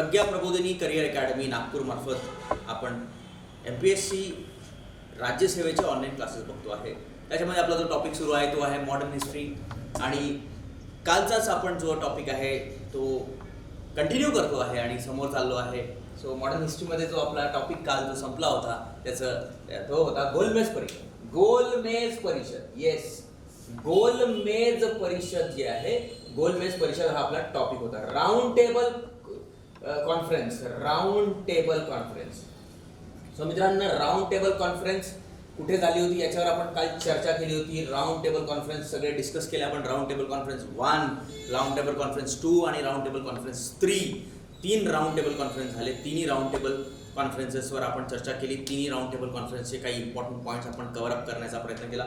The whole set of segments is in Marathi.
प्रज्ञा प्रबोधिनी करिअर अकॅडमी नागपूर मार्फत आपण MPSC राज्यसेवेचे ऑनलाईन क्लासेस बघतो आहे. त्याच्यामध्ये आपला जो टॉपिक सुरू आहे तो आहे मॉडर्न हिस्ट्री आणि कालचाच आपण जो टॉपिक आहे तो कंटिन्यू करतो आहे आणि समोर चाललो आहे. सो मॉडर्न हिस्ट्रीमध्ये जो आपला टॉपिक काल जो संपला होता तो होता गोलमेज परिषद. गोलमेज परिषद, येस, गोलमेज परिषद जे आहे, गोलमेज परिषद हा आपला टॉपिक होता. Round table conference, round table conference. So मित्रांनो, राऊंड टेबल कॉन्फरन्स कुठे झाली होती याच्यावर आपण काल चर्चा केली होती. राऊंड टेबल कॉन्फरन्स सगळे डिस्कस केले आपण. Round table conference 1, round table conference 2 आणि round table conference 3. 3 round table conference झाले. तिन्ही राऊंड टेबल कॉन्फरन्सेसवर आपण चर्चा केली. तिन्ही राऊंड टेबल कॉन्फरन्सचे काही इम्पॉर्टंट पॉईंट्स आपण कव्हर अप करण्याचा प्रयत्न केला.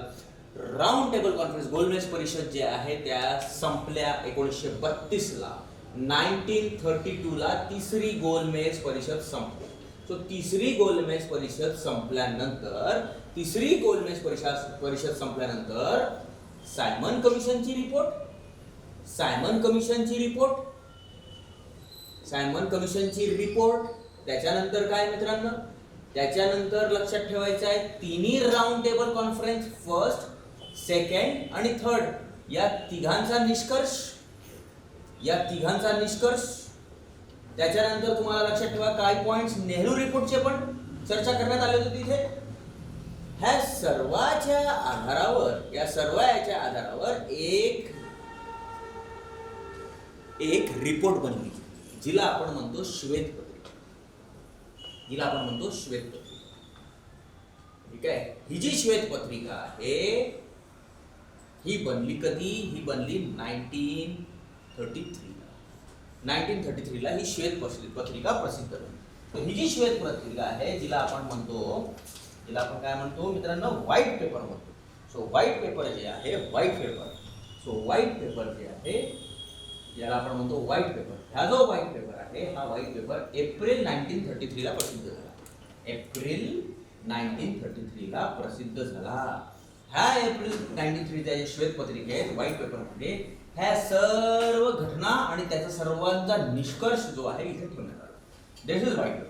राऊंड टेबल कॉन्फरन्स गोलमेज परिषद जे आहे त्या संपल्या 1932ला. 1932ला तिसरी गोलमेज परिषद संपली. सो तिसरी गोलमेज परिषद संपल्यानंतर सायमन कमिशनची रिपोर्ट त्याच्यानंतर काय मित्रांनो, त्याच्यानंतर लक्षात ठेवायचं आहे तिन्ही round table conference, first, second आणि थर्ड या तिघांचा निष्कर्ष. त्याच्यानंतर तुम्हाला लक्षात ठेवा काय पॉइंट्स नेहरू रिपोर्टचे पण चर्चा करण्यात आले होते तिथे. ह्या सर्वाच्या आधारावर एक रिपोर्ट बनली जिला आपण म्हणतो श्वेतपत्रिका. ठीक आहे. ही जी श्वेतपत्रिका आहे ही बनली कधी? ही बनली 1933ला ही श्वेतपत्रिका प्रसिद्ध झाली. तर ही जी श्वेतपत्रिका आहे जिला आपण काय म्हणतो मित्रांनो, व्हाईट पेपर म्हणतो. सो व्हाईट पेपर जे आहे, याला आपण म्हणतो व्हाईट पेपर. हा जो व्हाईट पेपर आहे, हा व्हाईट पेपर एप्रिल 1933ला प्रसिद्ध झाला. ह्या एप्रिल 1933च्या जे श्वेतपत्रिका आहेत व्हाईट पेपरमध्ये ह्या सर्व घटना आणि त्याचा सर्वांचा निष्कर्ष जो आहे इथे ठेवण्यात आला. दिस इज व्हाईट पेपर.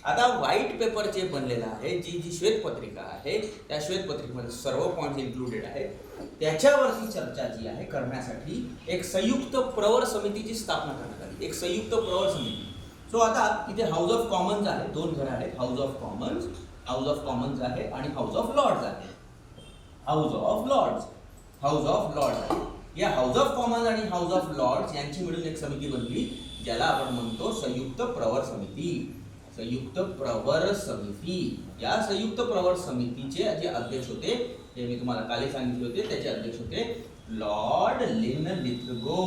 आता व्हाईट पेपर जे बनलेला आहे, जी श्वेतपत्रिका आहे, त्या श्वेतपत्रिकेमध्ये सर्व पॉइंट्स इन्क्लुडेड आहेत. त्याच्यावरती चर्चा जी आहे करण्यासाठी एक संयुक्त प्रवर समितीची स्थापना करण्यात आली. एक संयुक्त प्रवर समिती. सो आता इथे हाऊस ऑफ कॉमन्स आहे, दोन घरं आहेत. हाऊस ऑफ कॉमन्स आहे आणि हाऊस ऑफ लॉर्ड्स आहे. या हाऊस ऑफ कॉमन्स आणि हाऊस ऑफ लॉर्ड्स यांची मिळून एक समिती बनली ज्याला आपण म्हणतो संयुक्त प्रवर समिती. या संयुक्त प्रवर समितीचे जे अध्यक्ष होते, हे मी तुम्हाला काल सांगितले होते, त्याचे अध्यक्ष होते लॉर्ड लिनलिथगो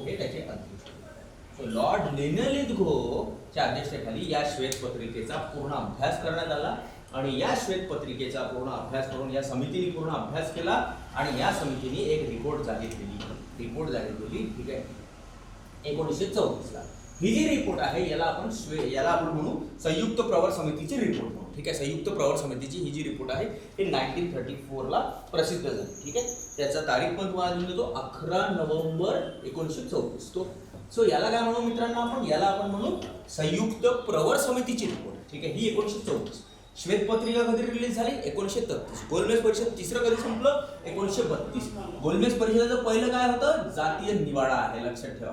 हे त्याचे अध्यक्ष होते. सो लॉर्ड लिनलिथगोच्या अध्यक्षतेखाली या श्वेतपत्रिकेचा पूर्ण अभ्यास करण्यात आला आणि या श्वेतपत्रिकेचा पूर्ण अभ्यास करून या समितीने पूर्ण अभ्यास केला आणि या समितीने एक रिपोर्ट जाहीर केली. ठीक आहे, 1934ला. ही जी रिपोर्ट आहे याला आपण म्हणू संयुक्त प्रवर समितीची रिपोर्ट म्हणू. ठीक आहे, संयुक्त प्रवर समितीची ही जी रिपोर्ट आहे ही 1934ला प्रसिद्ध झाली. ठीक आहे, त्याचा तारीख पण तुम्हाला दिली तो 11 नोव्हेंबर 1934. सो याला काय म्हणू मित्रांनो, आपण म्हणू संयुक्त प्रवर समितीची रिपोर्ट. ठीक आहे, ही 1934. श्वेतपत्रिका कधी रिलीज झाली? 1933. गोलमेज परिषद तिसरं कधी संपलं? 1932. गोलमेज परिषदेचं पहिलं काय होतं? जातीय निवाडा आहे. लक्षात ठेवा,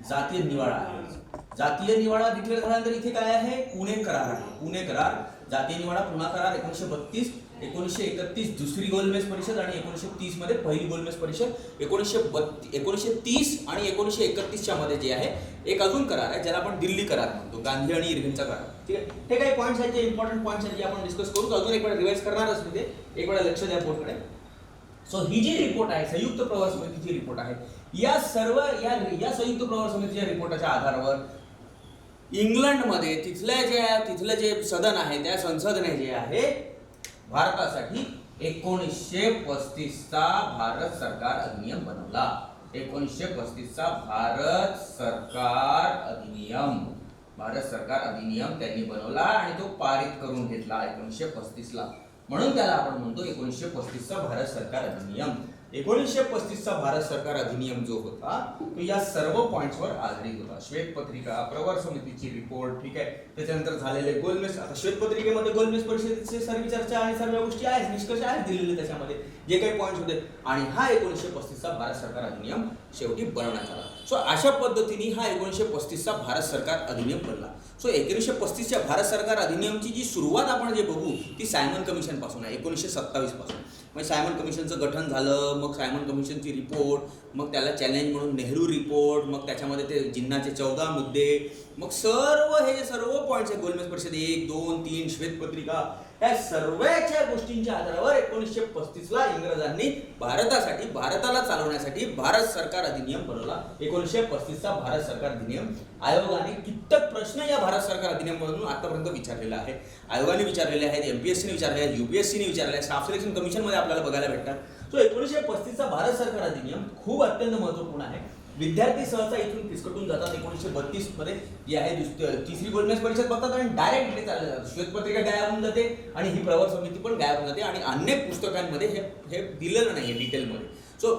जातीय निवाडा डिक्लेअर झाल्यानंतर इथे काय आहे? पुणे करार आहे. पुणे करार, जातीय निवाडा, पुणे करार 1932. 1931 दुसरी गोलमेज परिषद आणि 1930 मध्ये पहिली गोलमेज परिषद. 1930 आणि 1931च्या मध्ये जे आहे एक अजून करार आहे ज्याला आपण दिल्ली करार म्हणतो, गांधी आणि इर्विनचा करार. ठीक आहे, हे काही पॉईंट्स आहेत जे इम्पॉर्टंट पॉईंट्स आहेत जे आपण डिस्कस करू. अजून एक वेळा रिवाइज करणारच मी ते, एक वेळा लक्ष द्या बोर्डकडे. सो ही जी रिपोर्ट आहे संयुक्त प्रवर समितीची रिपोर्ट आहे. या संयुक्त प्रवर समितीच्या रिपोर्टाच्या आधारावर इंग्लंडमध्ये तिथलं जे सदन आहे त्या संसदेने जे आहे भारतासाठी 1935चा भारत सरकार अधिनियम बनवला. 1935चा भारत सरकार अधिनियम त्यांनी बनवला आणि तो पारित करून घेतला 1935ला. म्हणून त्याला आपण म्हणतो 1935चा भारत सरकार अधिनियम. 1935चा भारत सरकार अधिनियम जो होता तो या सर्व पॉइंट्सवर आधारित होता. श्वेतपत्रिका, प्रवर समितीची रिपोर्ट, ठीक आहे, त्याच्यानंतर झालेले गोलमेज. आता श्वेतपत्रिकेमध्ये गोलमेज परिषदेचे सर्व चर्चा आणि सर्व गोष्टी आहेत, निष्कर्ष आहेत दिलेले त्याच्यामध्ये जे काही पॉइंट्स होते. आणि हा 1935चा भारत सरकार अधिनियम शेवटी बनवण्यात आला. सो अशा पद्धतीने हा 1935चा भारत सरकार अधिनियम बनला. सो 1935च्या भारत सरकार अधिनियमची जी सुरुवात आपण जे बघू ती सायमन कमिशन पासून आहे, 1927 पासून. म्हणजे सायमन कमिशनचं गठन झालं, मग सायमन कमिशनची रिपोर्ट, मग त्याला चॅलेंज म्हणून नेहरू रिपोर्ट, मग त्याच्यामध्ये ते जिन्नाचे 14 मुद्दे, मग सर्व हे जे सर्व पॉईंट्स आहेत गोलमेज परिषद 1, 2, 3, श्वेतपत्रिका, या सर्वच्या गोष्टींच्या आधारावर 1935ला इंग्रजांनी भारताला चालवण्यासाठी भारत सरकार अधिनियम बनवला. 1935चा भारत सरकार अधिनियम आयोगाने कित्येक प्रश्न या भारत सरकार अधिनियमामधून आतापर्यंत विचारलेला आहे. आयोगाने विचारलेले आहेत, एमपीएससीने विचारले आहेत, यूपीएससीने विचारले आहेत, स्टाफ सिलेक्शन कमिशनमध्ये आपल्याला बघायला भेटतात. सो 1935चा भारत सरकार अधिनियम खूप अत्यंत महत्त्वपूर्ण आहे. विद्यार्थी सहसा इथून फिसकटून जातात. 1932 मध्ये जे आहे तिसरी गोलमेज परिषद बघतात आणि डायरेक्ट इकडे चालले जातात. श्वेतपत्रिका गायब होऊन जाते आणि ही प्रवर समिती पण गायब होऊन जाते आणि अनेक पुस्तकांमध्ये हे दिलेलं नाही आहे डिटेलमध्ये. सो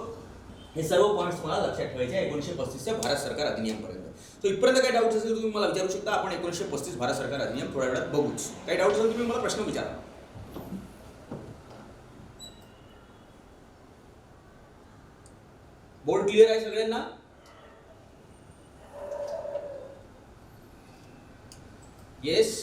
हे सर्व पॉईंट्स मला लक्षात ठेवायचे 1935च्या भारत सरकार अधिनियमपर्यंत. सो इथपर्यंत काही डाऊट्स असेल तुम्ही मला विचारू शकता. आपण 1935 भारत सरकार अधिनियम थोड्या वेळात बघूच. काही डाऊट्स असेल तुम्ही मला प्रश्न विचारा. बोर्ड क्लिअर आहे सगळ्यांना? येस.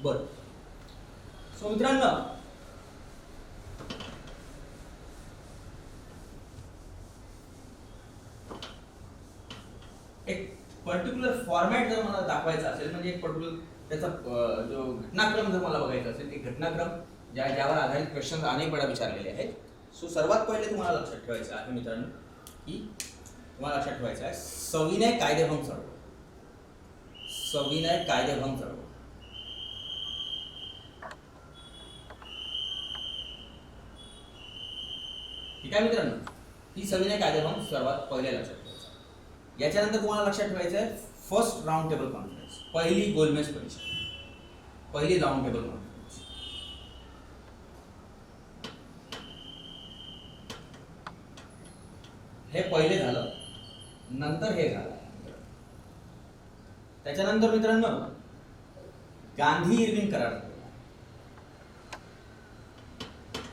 बर. सो मित्रांनो, एक पर्टिक्युलर फॉर्मॅट जर मला दाखवायचा असेल, म्हणजे एक पर्टिक्युलर त्याचा जो घटनाक्रम जर मला बघायचा असेल, ते घटनाक्रम ज्यावर आधारित क्वेश्चन अनेक वेळा विचारलेले आहेत. सो सर्वात पहिले तुम्हाला लक्षात ठेवायचं आहे मित्रांनो की तुम्हाला लक्षात ठेवायचं आहे सविनय कायदेभंग चळवळ. सविनय कायदेभंग चळवळ ठीक आहे मित्रांनो. ही सविनय कायदेभंग सर्वात पहिले लक्षात ठेवायचं. याच्यानंतर तुम्हाला लक्षात ठेवायचं आहे फर्स्ट राऊंड टेबल कॉन्फरन्स, पहिली गोलमेज परिषद, पहिली राऊंड टेबल कॉन्फरन्स. हे पहिले झालं, नंतर हे झालं. त्याच्यानंतर मित्रांनो गांधी इर्विन करार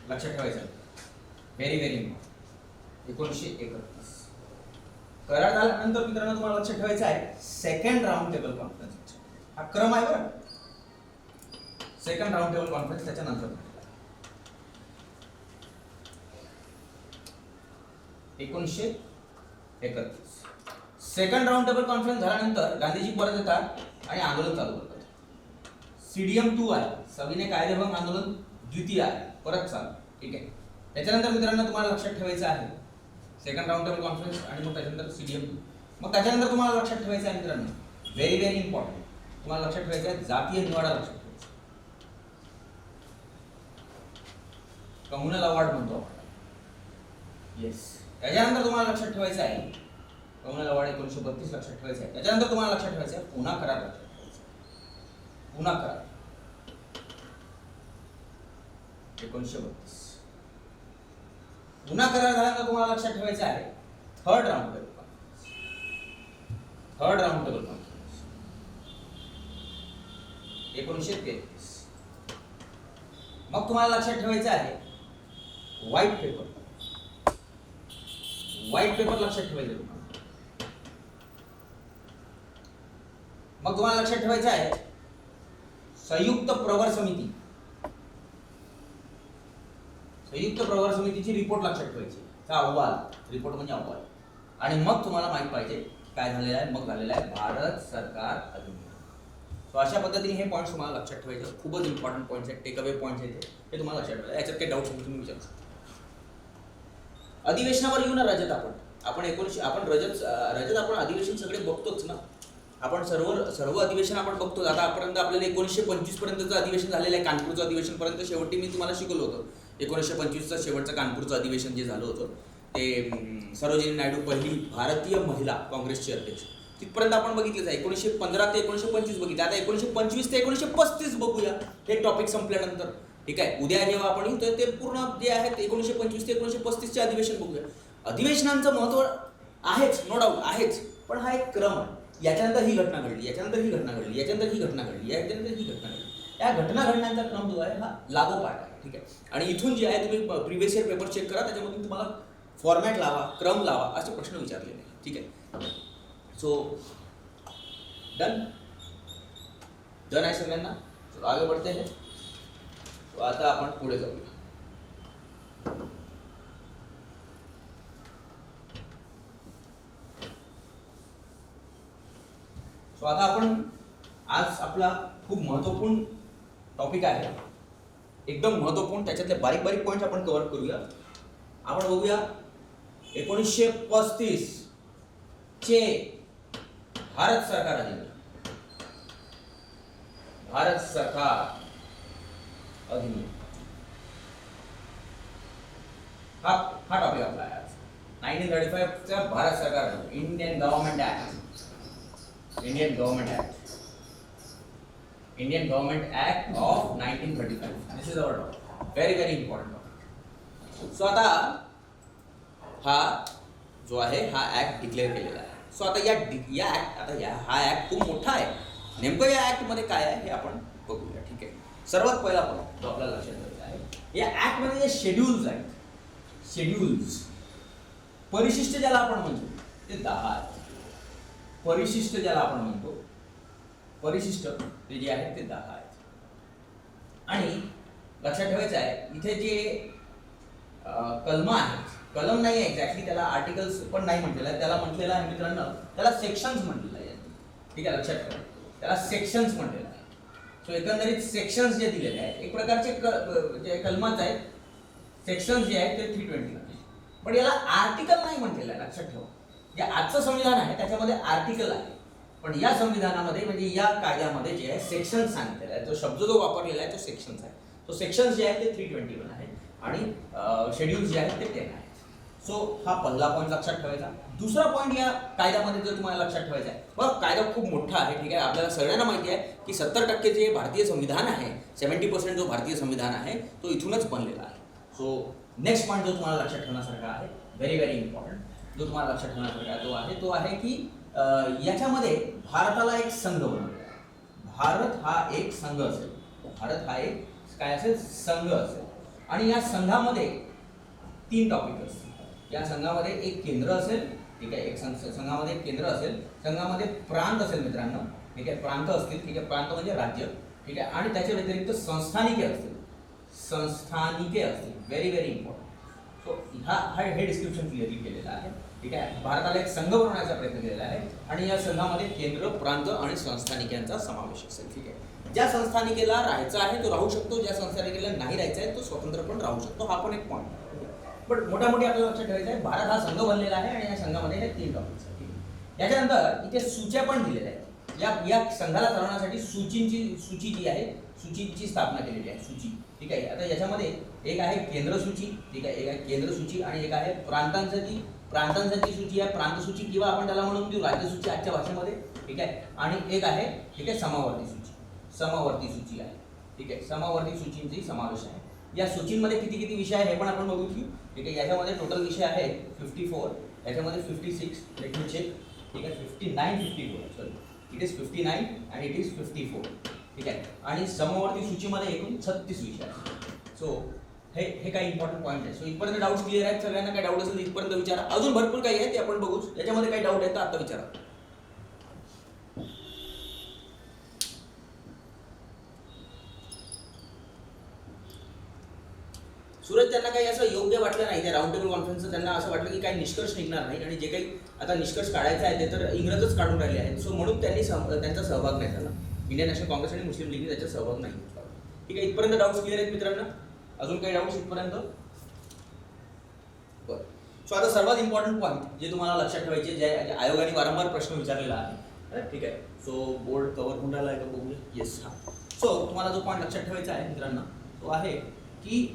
लक्षात ठेवायचं, व्हेरी व्हेरी इम्पॉर्टंट. 1931 करार झाल्यानंतर मित्रांनो तुम्हाला लक्षात ठेवायचं आहे सेकंड राऊंड टेबल कॉन्फरन्स. हा क्रम आहे बरं. सेकंड राऊंड टेबल कॉन्फरन्स त्याच्यानंतर 1931. सेकंड राऊंड टेबल कॉन्फरन्स झाल्यानंतर गांधीजी परत येतात आणि आंदोलन चालू करतात. CDM 2 आहे, सविनय कायदेभंग आंदोलन द्वितीय आहे, परत चालू. ठीक आहे. त्याच्यानंतर मित्रांनो तुम्हाला लक्षात ठेवायचं आहे सेकंड राऊंड टेबल कॉन्फरन्स आणि मग त्याच्यानंतर CDM 2. मग त्याच्यानंतर तुम्हाला लक्षात ठेवायचं आहे मित्रांनो व्हेरी व्हेरी इम्पॉर्टंट, तुम्हाला लक्षात ठेवायचं आहे जातीय निवाडा लक्षात ठेवायचा. कम्युनल अवॉर्ड म्हणतो आपण. येस. त्याच्यानंतर तुम्हाला लक्षात ठेवायचं आहे कम्युनल अवॉर्ड 1932 लक्षात ठेवायचं आहे. त्याच्यानंतर तुम्हाला लक्षात ठेवायचं आहे पुणा करार लक्षात ठेवायचा. पुणा करार 1932. पुणा करार झाल्यानंतर तुम्हाला लक्षात ठेवायचं आहे third round table conference. Third round table conference 1933. मग तुम्हाला लक्षात ठेवायचं आहे व्हाईट पेपर. व्हाईट पेपर लक्षात ठेवायचं तुम्हाला. मग तुम्हाला लक्षात ठेवायचं आहे संयुक्त प्रवर समिती. संयुक्त प्रवर समितीची रिपोर्ट लक्षात ठेवायची. अहवाल, रिपोर्ट म्हणजे अहवाल. आणि मग तुम्हाला माहित पाहिजे काय झालेलं आहे. मग झालेलं आहे भारत सरकार अधिनियम. सो अशा पद्धतीने हे पॉईंट्स तुम्हाला लक्षात ठेवायचे. खूपच इम्पॉर्टंट पॉईंट्स आहेत, टेक अवे पॉईंट्स आहेत हे तुम्हाला लक्षात ठेवायचं. याच्यात काही डाऊट्स तुम्ही विचारू शकता. अधिवेशनावर येऊ ना रजत. आपण रजत आपण अधिवेशन सगळे बघतोच ना. आपण सर्व अधिवेशन आपण बघतो. आता आतापर्यंत आपल्याला 1925 पर्यंतचं अधिवेशन झालेलं आहे. कानपूरचं अधिवेशन पर्यंत शेवटी मी तुम्हाला शिकवलं होतं. 1925चं शेवटचं कानपूरचं अधिवेशन जे झालं होतं ते सरोजिनी नायडू पहिली भारतीय महिला काँग्रेसची अध्यक्ष. तिथपर्यंत आपण बघितलंच आहे. 1915 ते 1925 बघितलं. आता 1925 ते 1935 बघूया हे टॉपिक संपल्यानंतर. ठीक आहे. उद्या जेव्हा आपण येऊ ते पूर्ण जे आहेत 1925 ते 1935 चे अधिवेशन बघूया. अधिवेशनांचं महत्त्व आहेच, नो डाऊट आहेच, पण हा एक क्रम आहे. याच्यानंतर ही घटना घडली, याच्यानंतर ही घटना घडली, याच्यानंतर ही घटना घडली, याच्यानंतर ही घटना घडली. या घटना घडण्याचा क्रम जो आहे हा लागोपाठ आहे. ठीक आहे. आणि इथून जे आहे तुम्ही प्रिव्हियस इयर पेपर चेक करा, त्याच्यामधून तुम्हाला फॉर्मॅट लावा, क्रम लावा, असे प्रश्न विचारलेले आहेत. ठीक आहे. सो डन डन आहे सगळ्यांना. चलो आगे बढ़ते हैं. तो आता आपण पुढे जाऊया. सो आता आपण आज आपला खूप महत्त्वपूर्ण टॉपिक आहे, एकदम महत्त्वपूर्ण. त्याच्यातले बारीक बारीक पॉईंट आपण कव्हर करूया. आपण बघूया 1935 चे भारत सरकार अधिनियम. भारत सरकार अधिनियम हा टॉपिक आपला आहे आज. 1935 चा भारत सरकार Indian government act. Indian government act of 1935. This is our topic. Very very important topic. So आता हा जो आहे हा ऍक्ट डिक्लेअर केलेला आहे. सो आता हा ऍक्ट खूप मोठा आहे. नेमकं या ऍक्ट मध्ये काय आहे हे आपण बघूया. ठीक आहे. सर्वात पहिला पॉईंट जो आपल्याला लक्षात ठेवायचा आहे, या ऍक्ट मध्ये जे शेड्यूल्स आहेत, शेड्यूल्स परिशिष्ट ज्याला आपण म्हणतो ते 10 आहेत. परिशिष्ट ज्याला आपण म्हणतो, परिशिष्ट ते जे आहेत ते 10 आहेत. आणि लक्षात ठेवायचं आहे इथे जे कलम आहेत, कलम नाही आहे एक्झॅक्टली, त्याला आर्टिकल्स पण नाही म्हटलेलं आहे, त्याला म्हटलेलं आहे मित्रांनो, त्याला सेक्शन्स म्हटलेलं आहे. ठीक आहे, लक्षात ठेवा, त्याला सेक्शन्स म्हटलेलं आहे. सो एकंदरीत सेक्शन्स जे दिलेले आहेत एक प्रकारचे जे कलमाच आहेत, सेक्शन्स जे आहेत ते 320 आहेत. पण याला आर्टिकल नाही म्हटलेलं आहे, लक्षात ठेवा. जे आजचं संविधान आहे त्याच्यामध्ये आर्टिकल आहे, पण या संविधानामध्ये म्हणजे या कायद्यामध्ये जे आहे सेक्शन्स सांगितलेला आहे. तो शब्द जो वापरलेला आहे तो सेक्शन्स आहे. तो सेक्शन्स जे आहेत ते 321 आहे आणि शेड्यूल्स जे आहेत ते 10 आहेत. सो हा पहिला पॉईंट लक्षात ठेवायचा. दुसरा पॉईंट या कायद्यामध्ये जर तुम्हाला लक्षात ठेवायचा आहे, बघा कायदा खूप मोठा आहे. ठीक आहे, आपल्याला सगळ्यांना माहिती आहे की 70% जे भारतीय संविधान आहे, 70% जो भारतीय संविधान आहे तो इथूनच बनलेला आहे. सो नेक्स्ट पॉईंट जो तुम्हाला लक्षात ठेवण्यासारखा आहे, व्हेरी व्हेरी इम्पॉर्टंट, जो तुम्हाला लक्षात ठेवण्यासारखा तो आहे की याच्यामध्ये भारताला एक संघ बनवलेला आहे. भारत हा एक संघ असेल, भारत हा एक काय असेल, संघ असेल. आणि या संघामध्ये 3 टॉपिक असतील. या संघामध्ये एक केंद्र असेल. ठीक आहे, एक संघामध्ये एक केंद्र असेल, संघामध्ये प्रांत असेल मित्रांनो. ठीक आहे, प्रांत असतील. ठीक आहे, प्रांत म्हणजे राज्य. ठीक आहे, आणि त्याच्या व्यतिरिक्त संस्थानिके असतील, संस्थानिके असतील. Very very important. सो हे डिस्क्रिप्शन क्लिअरली केलेलं आहे. ठीक आहे, भारताला एक संघ बनवण्याचा प्रयत्न केलेला आहे आणि या संघामध्ये केंद्र, प्रांत आणि संस्थानिकांचा समावेश असेल. ठीक आहे, ज्या संस्थानिकेला राहायचं आहे तो राहू शकतो, ज्या संस्थानिकेला नाही राहायचं आहे तो स्वतंत्र पण राहू शकतो. हा पण एक पॉईंट. पण मोठ्या आपल्याला लक्षात ठेवायचं आहे, भारत हा संघ बनलेला आहे आणि या संघामध्ये हे 3 टॉपिक्स आहेत. याच्यानंतर इथे सूच्या पण दिलेल्या आहेत. या संघाला चालवण्यासाठी सूची जी आहे, सूचीची स्थापना केलेली आहे. सूची. ठीक आहे, आता याच्यामध्ये एक आहे केंद्र सूची. ठीक आहे, एक आहे केंद्र सूची आणि एक आहे प्रांतांसाठी सूची आहे, प्रांत सूची किंवा आपण त्याला म्हणून देऊ राज्य सूची आजच्या भाषेमध्ये. ठीक आहे, आणि एक आहे ठीक आहे समावर्ती सूची. समावर्ती सूची आहे. ठीक आहे, समावर्ती सूचींचा समावेश आहे. या सूचींमध्ये किती विषय आहे हे पण आपण बघू की. ठीक आहे, याच्यामध्ये टोटल विषय आहे 54, याच्यामध्ये 56, लेट मी चेक. ठीक आहे, 54 सॉरी, इट इज 59 आणि इट इज 54. ठीक आहे, आणि समवर्ती सूचीमध्ये एकूण 36 विषय आहेत. सो हे काही इम्पॉर्टंट पॉईंट आहे. सो इथपर्यंत डाऊट्स क्लिअर आहेत सगळ्यांना? काही डाऊट असेल तर इथपर्यंत विचारा. अजून भरपूर काही आहे ते आपण बघूच. याच्यामध्ये काही डाऊट आहे तर आता विचारा. सूरज, त्यांना काही असं योग्य वाटलं नाही त्या राऊंड टेबल कॉन्फरन्सचं. त्यांना असं वाटलं की काही निष्कर्ष निघणार नाही आणि जे काही आता निष्कर्ष काढायचे आहे ते तर इंग्रजच काढून राहिले आहेत. सो म्हणून त्यांनी त्यांचा सहभाग नाही झाला. इंडियन नॅशनल काँग्रेस आणि मुस्लिम लीगने त्याचा सहभाग नाही घेतला. ठीक आहे, इथपर्यंत डाऊट्स क्लिअर आहेत मित्रांनो? अजून काही डाऊट्स इथपर्यंत? बरं. सो आता सर्वात इम्पॉर्टंट पॉईंट जे तुम्हाला लक्षात ठेवायचे, जे आयोगाने वारंवार प्रश्न विचारलेला आहे. ठीक आहे, सो बोर्ड कव्हर होऊन राहिला आहे का बघूया. येस, हा. सो तुम्हाला जो पॉईंट लक्षात ठेवायचा आहे मित्रांनो तो आहे की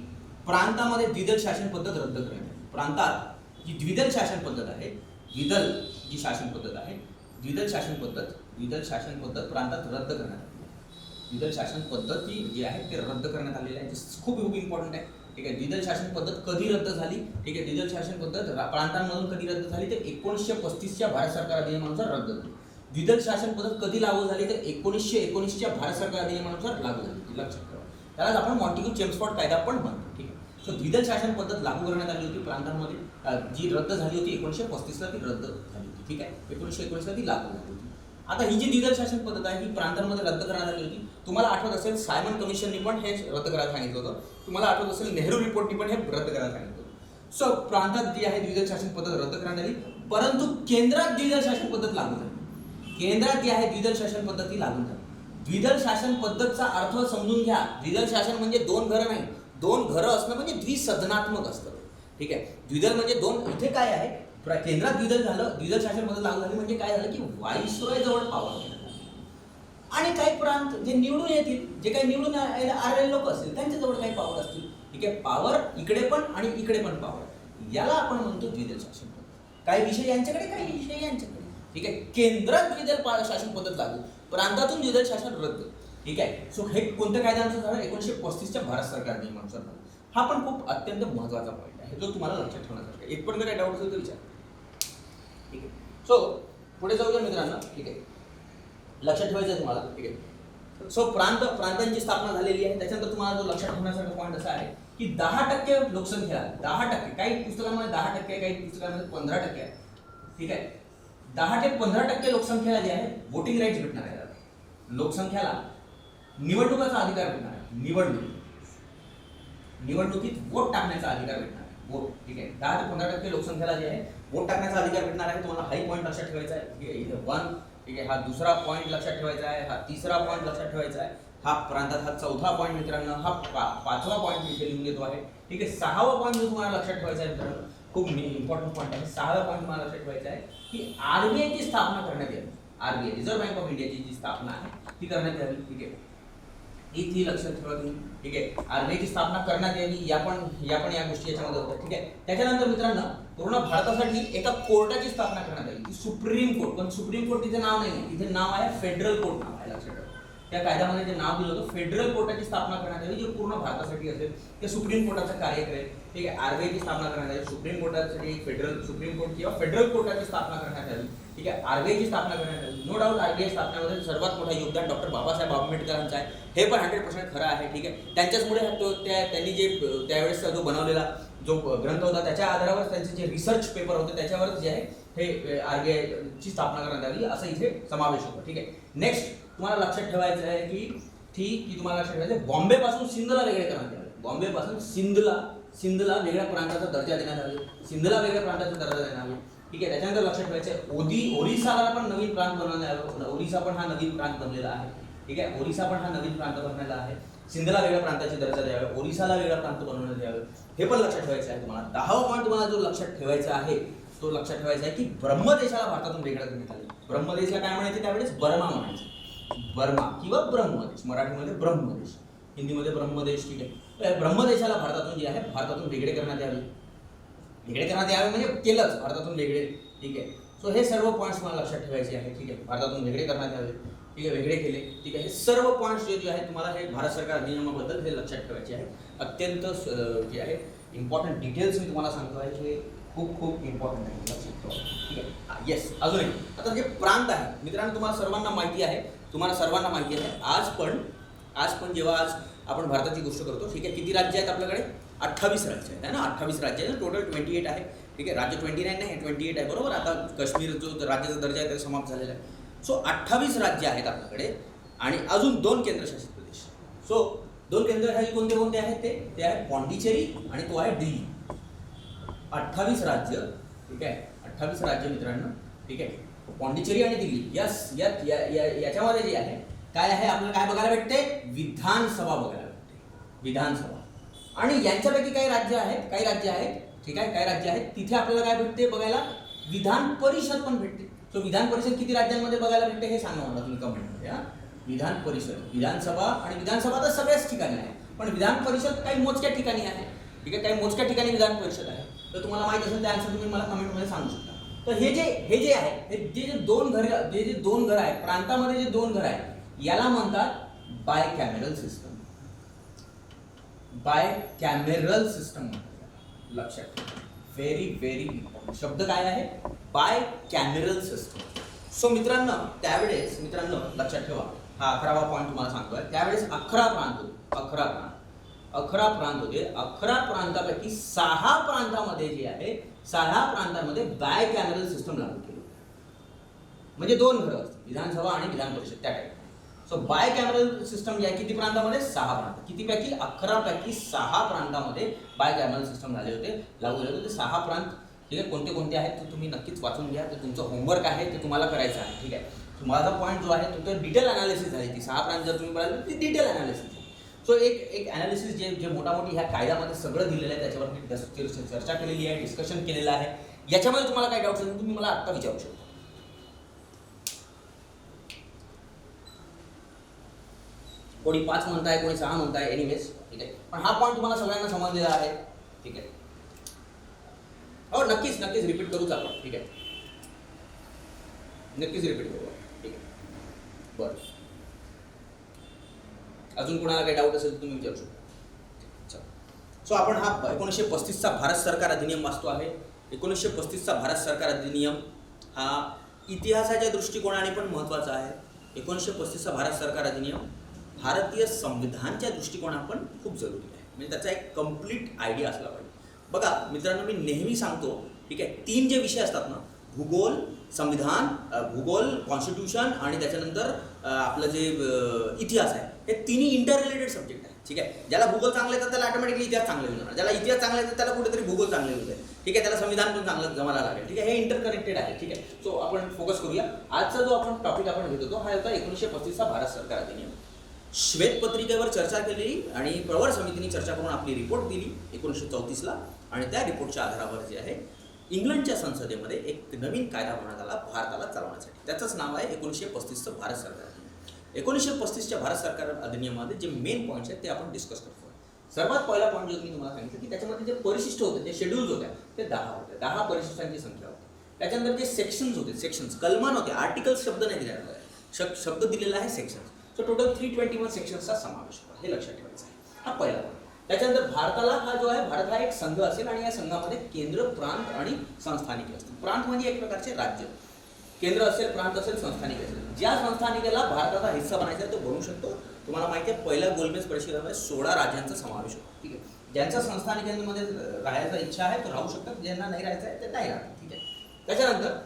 प्रांतामध्ये द्विदल शासन पद्धत रद्द करणे. प्रांतात जी द्विदल शासन पद्धत आहे, द्विदल जी शासन पद्धत आहे द्विदल शासन पद्धत प्रांतात रद्द करण्यात आली. द्विदल शासन पद्धती जी आहे ते रद्द करण्यात आलेली आहे. खूप खूप इम्पॉर्टंट आहे. ठीक आहे. द्विदल शासन पद्धत कधी रद्द झाली? ठीक आहे. द्विदल शासन पद्धत प्रांतांमधून कधी रद्द झाली? तर 1935च्या भारत सरकार अधिनियमानुसार रद्द झाली. द्विदल शासन पद्धत कधी लागू झाली? तर 1919च्या भारत सरकार अधिनियमानुसार लागू झाली. लक्षात ठेवा. त्यालाच आपण मॉन्टेग्यू चेम्सफोर्ड कायदा पण म्हणतो. ठीक आहे. सो द्विदल शासन पद्धत लागू करण्यात आली होती प्रांतांमध्ये, जी रद्द झाली होती 1935ला ती रद्द झाली होती. ठीक आहे. 1919ला ती लागू झाली होती. आता ही जी द्विदल शासन पद्धत आहे ही प्रांतांमध्ये रद्द करण्यात आली होती. तुम्हाला आठवत असेल सायमन कमिशननी पण हे रद्द करायला सांगितलं होतं. तुम्हाला आठवत असेल नेहरू रिपोर्टनी पण हे रद्द करायला सांगितलं होतं. सो प्रांतात जी आहे द्विदल शासन पद्धत रद्द करण्यात आली, परंतु केंद्रात द्विदल शासन पद्धत लागू झाली. केंद्रात जी आहे द्विदल शासन पद्धती लागू झाली. द्विदल शासन पद्धतचा अर्थ समजून घ्या. द्विदल शासन म्हणजे दोन घरं नाही, दोन घरं असणं म्हणजे द्विसदनात्मक असतं. ठीक आहे. द्विदल म्हणजे दोन. इथे काय आहे, केंद्रात द्विदल झालं, द्विदल शासन पद्धत लागू झाली म्हणजे काय झालं की व्हाईसरॉय जवळ पॉवर आणि काही प्रांत जे निवडून येतील, जे काही निवडून आलेले लोक असतील त्यांच्याजवळ काही पॉवर असतील. ठीक आहे. पॉवर इकडे पण आणि इकडे पण पॉवर, याला आपण म्हणतो द्विदल शासन पद्धत. काही विषय यांच्याकडे, काही विषय यांच्याकडे. ठीक आहे. केंद्रात द्विदल शासन पद्धत लागू, प्रांतातून द्विदल शासन रद्द. ठीक आहे. सो हे कोणत्या कायद्यानुसार झालं? 1935च्या भारत सरकार नियमानुसार झालं. हा पण खूप अत्यंत महत्त्वाचा पॉईंट आहे जो तुम्हाला लक्षात ठेवण्यासारखा आहे. इथपर्यंत काही डाऊट असेल तर विचार. ठीक आहे. सो पुढे जाऊया मित्रांनो. ठीक आहे. लक्षात ठेवायचं आहे तुम्हाला. ठीक आहे. सो प्रांतांची स्थापना झालेली आहे. त्याच्यानंतर तुम्हाला जो लक्षात ठेवण्यासारखा पॉईंट असा आहे की 10% लोकसंख्या, 10%, काही पुस्तकांमध्ये 10%, काही पुस्तकांमध्ये 15% आहे. ठीक आहे. 10 ते 15% लोकसंख्येला जी आहे वोटिंग राईट्स भेटणार आहे. लोकसंख्याला निवडणुकाचा अधिकार भेटणार आहे. निवडणुकीत वोट टाकण्याचा अधिकार भेटणार आहे. वोट. ठीक आहे. 10 ते 15% लोकसंख्येला जे आहे वोट टाकण्याचा अधिकार भेटणार आहे. तुम्हाला हाही पॉईंट लक्षात ठेवायचा आहे. ठीक आहे. इथे 1. ठीक आहे. हा दुसरा पॉईंट लक्षात ठेवायचा आहे. हा तिसरा पॉईंट लक्षात ठेवायचा आहे. हा प्रांतात हा चौथा पॉईंट मित्रांनो. हा 5वा पॉईंट मी इथे लिहून देतो आहे. ठीक आहे. 6वा पॉईंट जो तुम्हाला लक्षात ठेवायचा आहे मित्रांनो, खूप इम्पॉर्टंट पॉईंट आहे. 6वा पॉईंट तुम्हाला लक्षात ठेवायचा आहे की आरबीआयची स्थापना करण्यात यावी. आरबीआय, रिझर्व्ह बँक ऑफ इंडियाची जी स्थापना आहे ती करण्यात यावी. ठीक आहे. ही लक्षात ठेवा तुम्ही. ठीक आहे. आरबीआयची स्थापना करण्यात यावी. या गोष्टी याच्यामध्ये होतात. ठीक आहे. त्याच्यानंतर मित्रांनो पूर्ण भारतासाठी एका कोर्टाची स्थापना करण्यात आली, सुप्रीम कोर्ट. पण सुप्रीम कोर्ट तिथे नाव नाही, तिथे नाव आहे फेडरल कोर्ट नाव आहे. लक्षात ठेवा. त्या कायद्यामध्ये जे नाव दिलं होतं फेडरल कोर्टाची स्थापना करण्यात आली, जे पूर्ण भारतासाठी असेल, ते सुप्रीम कोर्टाचं कार्य करेल. ठीक आहे. आरबीआयची स्थापना करण्यात आली, सुप्रीम कोर्टासाठी सुप्रीम कोर्ट किंवा फेडरल कोर्टाची स्थापना करण्यात आली. ठीक आहे. आरबीआयची स्थापना करण्यात आली. नो डाऊट आरबीआय स्थापनेमध्ये सर्वात मोठा योगदान डॉक्टर बाबासाहेब आंबेडकरांचं आहे. हे पण 100% खरं आहे. ठीक आहे. त्यांच्याचमुळे त्यांनी जे त्यावेळेस जो बनवलेला जो ग्रंथ होता त्याच्या आधारावर त्यांचे जे रिसर्च पेपर होते त्याच्यावर जे आहे हे आरबीआयची स्थापना करण्यात आली असं इथे समावेश होतो. ठीक आहे. नेक्स्ट तुम्हाला लक्षात ठेवायचं आहे की तुम्हाला लक्षात ठेवायचं आहे बॉम्बेपासून सिंधला वेगळे करण्यात आले. बॉम्बेपासून सिंधला वेगळ्या प्रांताचा दर्जा देण्यात आला. सिंधला वेगळ्या प्रांताचा दर्जा देण्यात आला. ठीक आहे. त्याच्यानंतर लक्षात ठेवायचं आहे ओरिसाला पण नवीन प्रांत बनवण्यात आला. ओरिसा पण हा नवीन प्रांत बनलेला आहे. ठीक आहे. ओरिसा पण हा नवीन प्रांत बनलेला आहे. सिंधला वेगळ्या प्रांताची दर्जा द्यावा, ओरिसाला वेगळा प्रांत बनवण्यात यावे, हे पण लक्षात ठेवायचं आहे तुम्हाला. 10वा पॉईंट तुम्हाला जो लक्षात ठेवायचा आहे तो लक्षात ठेवायचा आहे की ब्रह्मदेशाला भारतातून वेगळं करण्यात आले. ब्रह्मदेशला काय म्हणायचे त्यावेळेस? बर्मा म्हणायचे. बर्मा किंवा ब्रह्मदेश, मराठीमध्ये ब्रह्मदेश, हिंदीमध्ये ब्रह्मदेश. ठीक आहे. ब्रह्मदेशाला भारतातून जे आहे भारतातून वेगळे करण्यात यावे. वेगळे करण्यात यावे म्हणजे केलंच भारतातून वेगळे. ठीक आहे. सो हे सर्व पॉईंट्स मला लक्षात ठेवायचे आहे. ठीक आहे. भारतातून वेगळे करण्यात यावे. ठीक आहे. वेगळे केले. ठीक आहे. हे सर्व पॉईंट्स जे आहे तुम्हाला हे भारत सरकार अधिनियमाबद्दल हे लक्षात ठेवायचे आहे. अत्यंत जे आहे इम्पॉर्टंट डिटेल्स मी तुम्हाला सांगतो आहे हे खूप इम्पॉर्टंट आहे. लक्षात ठेवा. ठीक आहे. येस. अजून एक आता जे प्रांत आहे मित्रांनो तुम्हाला सर्वांना माहिती आहे. आज पण जेव्हा आपण भारताची गोष्ट करतो. ठीक आहे. किती राज्य आहेत आपल्याकडे? 28 राज्य आहेत ना. 28 राज्य आहे. टोटल 28 आहे. ठीक आहे. राज्य 29 नाही, 28 आहे. बरोबर. आता काश्मीर जो राज्याचा दर्जा आहे ते समाप्त झालेला आहे. सो 28 राज्य आहेत आपल्याकडे आणि अजून 2 केंद्रशासित प्रदेश. सो 2 केंद्रशासित कोणते आहेत ते आहे पॉंडिचेरी आणि तो आहे दिल्ली. 28 राज्य. ठीक आहे. 28 राज्य मित्रांनो. ठीक आहे. पॉंडिचेरी आणि दिल्ली. यस. याच्यामध्ये जे आहे काय आहे आपल्याला काय बघायला भेटते? विधानसभा बघायला भेटते. विधानसभा. आणि यांच्यापैकी काही राज्य आहेत. ठीक आहे. काही राज्य आहेत तिथे आपल्याला काय भेटते बघायला? विधान परिषद पण भेटते. सो विधान परिषद किती राज्यांमध्ये बघायला भेटते हे सांगा मला तुम्ही कमेंटमध्ये. विधान परिषद, विधानसभा आणि विधानसभा तर सगळ्याच ठिकाणी आहे, पण विधान परिषद काही मोजक्या ठिकाणी आहे. ठीक आहे. काही मोजक्या ठिकाणी विधान परिषद आहे. तर तुम्हाला माहिती असेल त्या आन्सर तुम्ही मला कमेंटमध्ये सांगू शकता. तर हे जे आहे जे दोन घर आहेत प्रांतामध्ये जे दोन घर आहेत याला म्हणतात बायकॅमेरल सिस्टम. बायकॅमेरल सिस्टम लक्षात ठेवा. व्हेरी व्हेरी इम्पॉर्टंट शब्द काय आहे? बायकॅमेरल सिस्टम. सो मित्रांनो त्यावेळेस लक्षात ठेवा, हा 11वा पॉईंट तुम्हाला सांगतोय. त्यावेळेस 11 प्रांत होते. 11 प्रांत होते. 11 प्रांतापैकी 6 प्रांतामध्ये जे आहे 6 प्रांतांमध्ये बायकॅमेरल सिस्टम लागू केली. म्हणजे दोन घरं असतील, विधानसभा आणि विधान परिषद त्या टाईप. सो बायकॅमेरल सिस्टम जे आहे किती प्रांतामध्ये? 6 प्रांत. कितीपैकी? 11 पैकी 6 प्रांतामध्ये बायकॅमेरल सिस्टम झाले होते, लागू झाले होते. 6 प्रांत ठीक आहे. कोणते कोणते आहेत ते तुम्ही नक्कीच वाचून घ्या. ते तुमचं होमवर्क आहे, ते तुम्हाला करायचं आहे. ठीक आहे. माझा पॉईंट जो आहे तो डिटेल अनालिसिस झाली. ती 6 प्रांत जर तुम्ही बघाल ती डिटेल अनालिसिस. सो एक अनालिसिस जे मोठामोठी ह्या कायद्यामध्ये सगळं दिलेलं आहे त्याच्यावर मी चर्चा केलेली आहे, डिस्कशन केलेलं आहे. याच्यामध्ये तुम्हाला काय डाऊट असेल तुम्ही मला आत्ता विचारू शकता. कोणी 5 म्हणताय, कोणी 6 म्हणताय, एनिवेज ठीक आहे. पण हा पॉईंट तुम्हाला सगळ्यांना समजलेला आहे. ठीक आहे. हो नक्कीच रिपीट करूच आपण. ठीक आहे. नक्कीच रिपीट करू. ठीक आहे. बरं, अजून कोणाला काही डाऊट असेल तर तुम्ही विचारू शकता. सो आपण हा 1935चा भारत सरकार अधिनियम वाचतो आहे. 1935चा भारत सरकार अधिनियम हा इतिहासाच्या दृष्टिकोनाने पण महत्त्वाचा आहे. 1935चा भारत सरकार अधिनियम भारतीय संविधानच्या दृष्टिकोनात पण खूप जरुरी आहे. म्हणजे त्याचा एक कम्प्लीट आयडिया असला पाहिजे. बघा मित्रांनो, मी नेहमी सांगतो ठीक आहे, 3 जे विषय असतात ना, भूगोल, संविधान, भूगोल कॉन्स्टिट्यूशन आणि त्याच्यानंतर आपलं जे इतिहास आहे, हे तिन्ही इंटर रिलेटेड सब्जेक्ट आहे. ठीक आहे. ज्याला भूगोल चांगलं येतात त्याला ऑटोमॅटिकली इतिहास चांगले होणार, ज्याला इतिहास चांगला येतात त्याला कुठेतरी भूगोल चांगले होते. ठीक आहे. त्याला संविधान पण चांगलं जमायला लागेल. ठीक आहे. हे इंटरकनेक्टेड आहे. ठीक आहे. सो आपण फोकस करूया. आजचा जो आपण टॉपिक आपण घेत होतो हा होता 1935चा भारत सरकार अधिनियम. श्वेतपत्रिकेवर चर्चा केली आणि प्रवर समितीने चर्चा करून आपली रिपोर्ट दिली 1934ला. आणि त्या रिपोर्टच्या आधारावर जे आहे इंग्लंडच्या संसदेमध्ये एक नवीन कायदा बनवण्यात आला भारताला चालवण्यासाठी. त्याचंच नाव आहे 1935चं भारत सरकार अधिनियम. 1935च्या भारत सरकार अधिनियमामध्ये जे मेन पॉईंट्स आहेत ते आपण डिस्कस करतो. सर्वात पहिला पॉईंट जो मी तुम्हाला सांगितलं की त्याच्यामध्ये जे परिशिष्ट होते, जे शेड्यूल्स होत्या ते 10 होते. 10 परिशिष्टांची संख्या होती. त्याच्यानंतर जे सेक्शन्स होते, सेक्शन्स कलमान होते, आर्टिकल्स शब्द नाही दिलेला आहे, शब्द दिलेला आहे सेक्शन्स. सो टोटल 321 सेक्शन्सचा समावेश होता. हे लक्षात ठेवायचं आहे. हा पहिला पॉईंट. त्याच्यानंतर भारताला हा जो आहे, भारत हा एक संघ असेल आणि या संघामध्ये केंद्र, प्रांत आणि संस्थानिके असतील. प्रांत म्हणजे एक प्रकारचे राज्य, केंद्र असेल, प्रांत असेल, संस्थानिक असेल. ज्या संस्थानिकेला भारताचा हिस्सा बनायचा तो बनू शकतो. तुम्हाला माहिती आहे पहिल्या गोलमेज परिषदेमध्ये 16 राज्यांचा समावेश होतो. ठीक आहे. ज्यांच्या संस्थानिकांमध्ये राहायचा इच्छा आहे तो राहू शकतात, ज्यांना नाही राहायचं आहे ते नाही राहतात. ठीक आहे. त्याच्यानंतर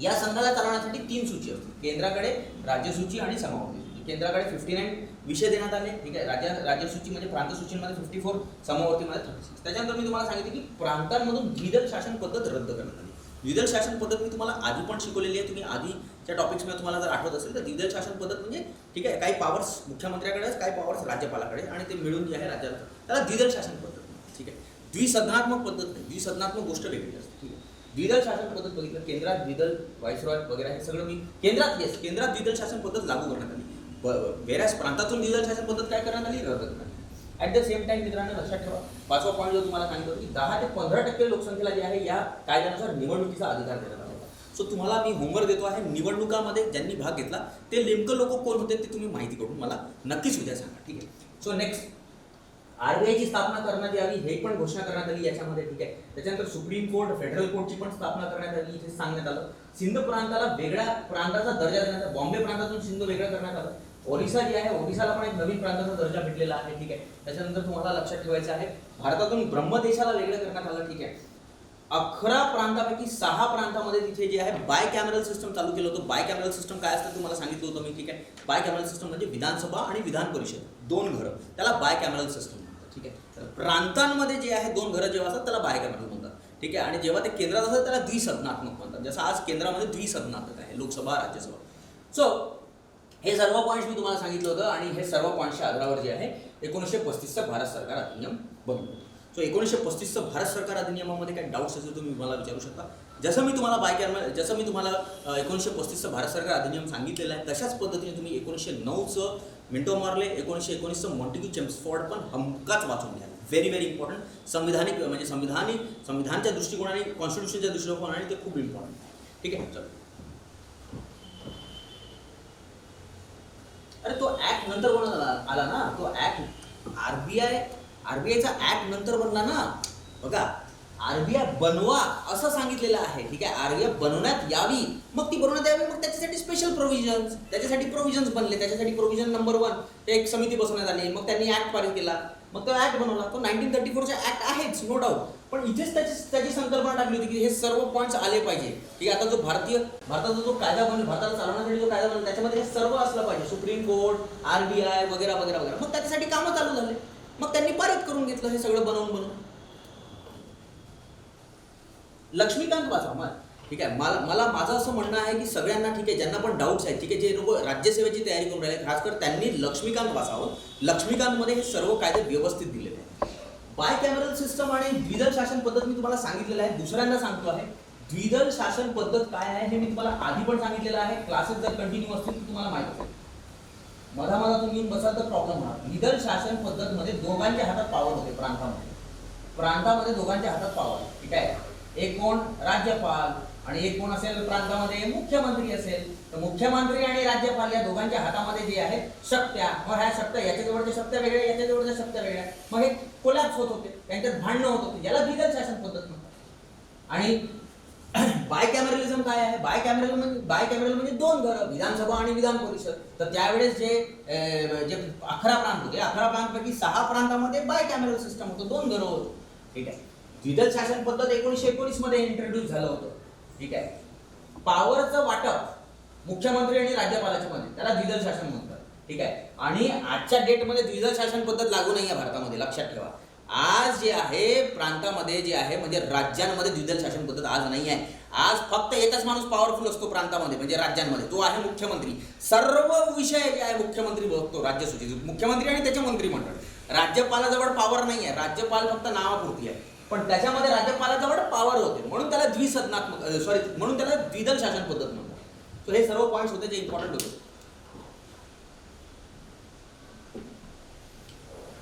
या संघाला चालवण्यासाठी 3 सूची असतील. केंद्राकडे राज्यसूची आणि समावती. केंद्राकडे 59 विषय देण्यात आले. ठीक आहे. राज्यसूची म्हणजे प्रांतसूचीमध्ये 54, समवर्तीमध्ये 36. त्याच्यानंतर मी तुम्हाला सांगितले की प्रांतांमधून द्विदल शासन पद्धत रद्द करण्यात आली. द्विदल शासन पद्धत मी तुम्हाला आधी पण शिकवलेली आहे. तुम्ही आधीच्या टॉपिक्समध्ये तुम्हाला जर आठवत असेल तर द्विदल शासन पद्धत म्हणजे ठीक आहे, काही पॉवर्स मुख्यमंत्र्याकडे, काही पॉवर्स राज्यपालाकडे आणि ते मिळून जे आहे राज्याला, त्याला द्विदल शासन पद्धत. ठीक आहे. द्विसदनात्मक पद्धत नाही, द्विसदनात्मक गोष्ट वेगळी असते. ठीक आहे. द्विदल शासन पद्धत बघितलं, केंद्रात द्विदल व्हाईसरॉय वगैरे हे सगळं मी केंद्रात द्विदल शासन पद्धत लागू करण्यात आली. वेरास प्रांतातून द्विदल शासन पद्धत काय करण्यात आली? रद्द करण्यात आली. ॲट द सेम टाइम मित्रांनो लक्षात ठेवा, 5वा पॉईंट जो तुम्हाला सांगितलं की 10 ते 15% लोकसंख्येला जे आहे या कायद्यानुसार निवडणुकीचा अधिकार देण्यात आला होता. सो तुम्हाला मी होमवर्क देतो आहे, निवडणुकामध्ये ज्यांनी भाग घेतला ते नेमकं लोक कोण होते ते तुम्ही माहिती करून मला नक्कीच उद्या सांगा. ठीक आहे. सो नेक्स्ट RBIची स्थापना करण्यात यावी हे पण घोषणा करण्यात आली याच्यामध्ये. ठीक आहे. त्याच्यानंतर सुप्रीम कोर्ट, फेडरल कोर्टची पण स्थापना करण्यात आली. इथे सांगण्यात आलं सिंध प्रांताला वेगळ्या प्रांताचा दर्जा देण्यात आला. बॉम्बे प्रांतातून सिंध वेगळं करण्यात आलं. ओरिसा जी आहे, ओरिसाला पण एक नवीन प्रांताचा दर्जा भेटलेला आहे. ठीक आहे. त्याच्यानंतर तुम्हाला लक्षात ठेवायचं आहे भारतातून ब्रह्मदेशाला वेगळं करण्यात आलं. ठीक आहे. 11 प्रांतापैकी 6 प्रांतामध्ये तिथे जे आहे बायकॅमेरल सिस्टम चालू केलं होतं. बायकॅमेरल सिस्टम काय असतं तुम्हाला सांगितलं होतं मी. ठीक आहे. बायकॅमेरल सिस्टम म्हणजे विधानसभा आणि विधान परिषद 2 घरं, त्याला बायकॅमेरल सिस्टम म्हणतात. ठीक आहे. तर प्रांतांमध्ये जे आहे 2 घरं जेव्हा असतात त्याला बायकॅमेरल म्हणतात. ठीक आहे. आणि जेव्हा ते केंद्रात असतात त्याला द्विसदनात्मक म्हणतात. जसं आज केंद्रामध्ये द्विसदनात्मक आहे, लोकसभा, राज्यसभा. सो हे सर्व पॉईंट्स मी तुम्हाला सांगितलं होतं आणि हे सर्व पॉईंट्सच्या आधारावर जे आहे 1935चं भारत सरकार अधिनियम बनवलं. सो 1935चं भारत सरकार अधिनियमामध्ये काही डाऊट्स असेल तुम्ही मला विचारू शकता. जसं मी तुम्हाला 1935चं भारत सरकार अधिनियम सांगितलेलं आहे तशाच पद्धतीने तुम्ही 1909चं मिंटो मार्ले, 1919चं मॉन्टेग्यू चेम्सफोर्ड पण हमखास वाचून घ्या. Very very important. संविधानिक म्हणजे संविधानच्या दृष्टिकोनाने, कॉन्स्टिट्यूशनच्या दृष्टिकोनाने ते खूप इम्पॉर्टंट. ठीक आहे, चल. अरे तो ऍक्ट नंतर बनवला आला ना, तो ऍक्ट आरबीआयचा ऍक्ट नंतर बनला ना. बघा, आरबीआय बनवा असं सांगितलेलं आहे. ठीक आहे, आरबीआय बनवण्यात यावी, मग ती बनवण्यात यावी, मग त्याच्यासाठी स्पेशल प्रोव्हिजन्स, त्याच्यासाठी प्रोव्हिजन्स बनले. त्याच्यासाठी प्रोव्हिजन नंबर 1 ते एक समिती बसवण्यात आली, मग त्यांनी ऍक्ट पारित केला, मग तो ऍक्ट बनवला. तो 1934चा ऍक्ट आहेच, नो डाऊट. पण इथेच त्याची संकल्पना टाकली होती की हे सर्व पॉईंट्स आले पाहिजे. ठीक आहे, आता जो भारताचा जो कायदा बनला, भारताला चालवण्यासाठी जो कायदा बनला, त्याच्यामध्ये हे सर्व असलं पाहिजे. सुप्रीम कोर्ट, आरबीआय वगैरे वगैरे वगैरे. मग त्याच्यासाठी कामं चालू झाले, मग त्यांनी पारित करून घेतलं हे सगळं बनवून. लक्ष्मीकांत वाचवा. ठीक आहे, माझं असं म्हणणं आहे की सगळ्यांना, ठीक आहे, ज्यांना पण डाऊट्स आहेत, ठीक आहे, जे लोक राज्यसेवेची तयारी करून राहिले, खासकर त्यांनी लक्ष्मीकांत वाचावं. लक्ष्मीकांतमध्ये हे सर्व कायदे व्यवस्थित दिलेले आहेत. बाय कॅमेरल सिस्टम आणि द्विदल शासन पद्धत मी तुम्हाला सांगितलेलं आहे, दुसऱ्यांदा सांगतो आहे. द्विदल शासन पद्धत काय आहे हे मी तुम्हाला आधी पण सांगितलेलं आहे. क्लासेस जर कंटिन्यू असतील तर तुम्हाला माहिती असेल. मधा तुम्ही येऊन बसाल तर प्रॉब्लेम होणार. द्विदल शासन पद्धतमध्ये दोघांच्या हातात पॉवर होते. प्रांतामध्ये दोघांच्या हातात पॉवर. ठीक आहे, एक कोण राज्यपाल आणि एक कोण असेल प्रांतामध्ये मुख्यमंत्री असेल. तर मुख्यमंत्री आणि राज्यपाल या दोघांच्या हातामध्ये जे आहे शक्त्या, मग ह्या शक्त्या, याच्या जवळच्या शक्त्या वेगळ्या, याच्या जवळच्या शक्त्या वेगळ्या, मग हे कोलॅप्स होत होते, त्यांच्यात भांडणं होत होते. याला द्विदल शासन पद्धत म्हणतात. आणि बाय कॅमेरलिझम काय आहे? बाय कॅमेरल म्हणजे 2 घरं, विधानसभा आणि विधान परिषद. तर त्यावेळेस जे 11 प्रांत होते, 11 प्रांतपैकी 6 प्रांतामध्ये बाय कॅमेरल सिस्टम होतं, 2 घरं होतं. ठीक आहे, द्विदल शासन पद्धत 1919 मध्ये इंट्रोड्यूस झालं होतं. ठीक आहे, पॉवरचं वाटप मुख्यमंत्री आणि राज्यपालाच्या मध्ये, त्याला द्विदल शासन म्हणतात. ठीक आहे, आणि आजच्या डेटमध्ये द्विदल शासन पद्धत लागू नाही आहे भारतामध्ये, लक्षात ठेवा. आज जे आहे प्रांतामध्ये जे आहे, म्हणजे राज्यांमध्ये द्विदल शासन पद्धत आज नाही आहे. आज फक्त एकच माणूस पॉवरफुल असतो प्रांतामध्ये, म्हणजे राज्यांमध्ये, तो आहे मुख्यमंत्री. सर्व विषय जे आहे मुख्यमंत्री बघतो, राज्यसूचीत मुख्यमंत्री आणि त्याचे मंत्रिमंडळ. राज्यपालाजवळ पॉवर नाही आहे, राज्यपाल फक्त नावापुरती आहे. पण त्याच्यामध्ये राज्यपालाजवळ पॉवर होते, म्हणून त्याला म्हणून त्याला द्विदल शासन पद्धत म्हणतात. तर हे सर्व पॉईंट्स होते जे इम्पॉर्टंट होते.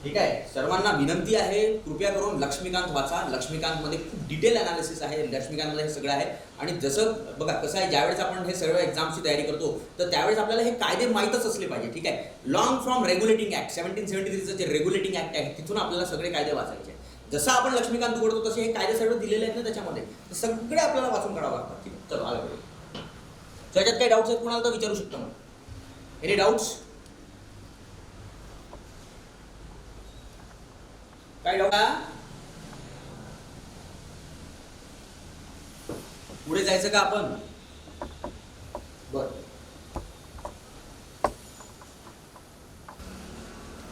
ठीक आहे, सर्वांना विनंती आहे, कृपया करून लक्ष्मीकांत वाचा. लक्ष्मीकांतमध्ये खूप डिटेल अनालिसिस आहे, लक्ष्मीकांतमध्ये हे सगळं आहे. आणि जसं बघा कसं आहे, ज्यावेळेस आपण हे सर्व एक्झामची तयारी करतो तर त्यावेळेस आपल्याला हे कायदे माहीतच असले पाहिजे. ठीक आहे, लॉंग फ्रॉम रेग्युलेटिंग ऍक्ट 1773चं जे रेग्युलेटिंग ऍक्ट आहे तिथून आपल्याला सगळे कायदे वाचायचे. जसं आपण लक्ष्मीकांत उघडतो तसे हे कायदे सगळे दिलेले आहेत ना त्याच्यामध्ये, तर सगळे आपल्याला वाचून काढावं लागतात. ठीक आहे, चलो आगे. त्याच्यात काही डाऊट्स आहेत कुणाला तर विचारू शकतो मग. Any doubts? काय डाऊट? पुढे जायचं का आपण?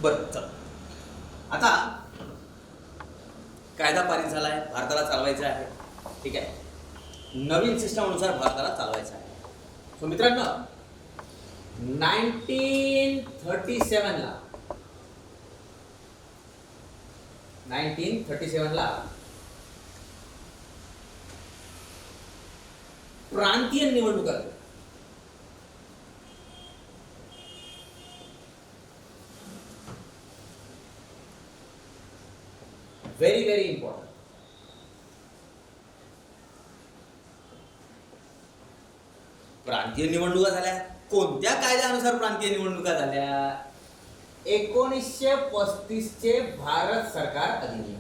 बर चल. आता कायदा पारित झालाय, भारताला चालवायचा आहे. ठीक आहे, नवीन सिस्टमनुसार भारताला चालवायचं आहे. सो मित्रांनो, 1937 ला प्रांतीय निवडणुका झाल्या. Very very important. प्रांतीय निवडणुका झाल्या. कोणत्या कायद्यानुसार प्रांतीय निवडणुका झाल्या? 1935 चे भारत सरकार अधिनियम.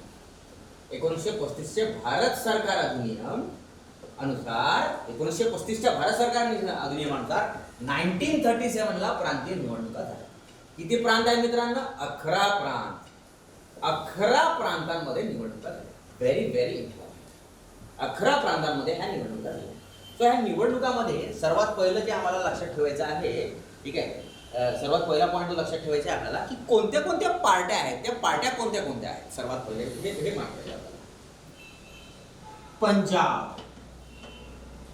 1935 भारत सरकार अधिनियम अनुसार 1935च्या भारत सरकार अधिनियमानुसार 1937 ला प्रांतीय निवडणुका झाल्या. किती प्रांत आहेत मित्रांनो? 11 प्रांत. 11 प्रांतांमध्ये निवडणुका झाल्या. Very very important. 11 प्रांतांमध्ये ह्या निवडणुका झाल्या. तर ह्या निवडणुकामध्ये सर्वात पहिलं जे आम्हाला लक्षात ठेवायचं आहे, ठीक आहे, सर्वात पहिला पॉईंट लक्षात ठेवायचा आहे आपल्याला की कोणत्या कोणत्या पार्ट्या आहेत, त्या पार्ट्या कोणत्या कोणत्या आहेत. सर्वात पहिले हे माहिती आपल्याला.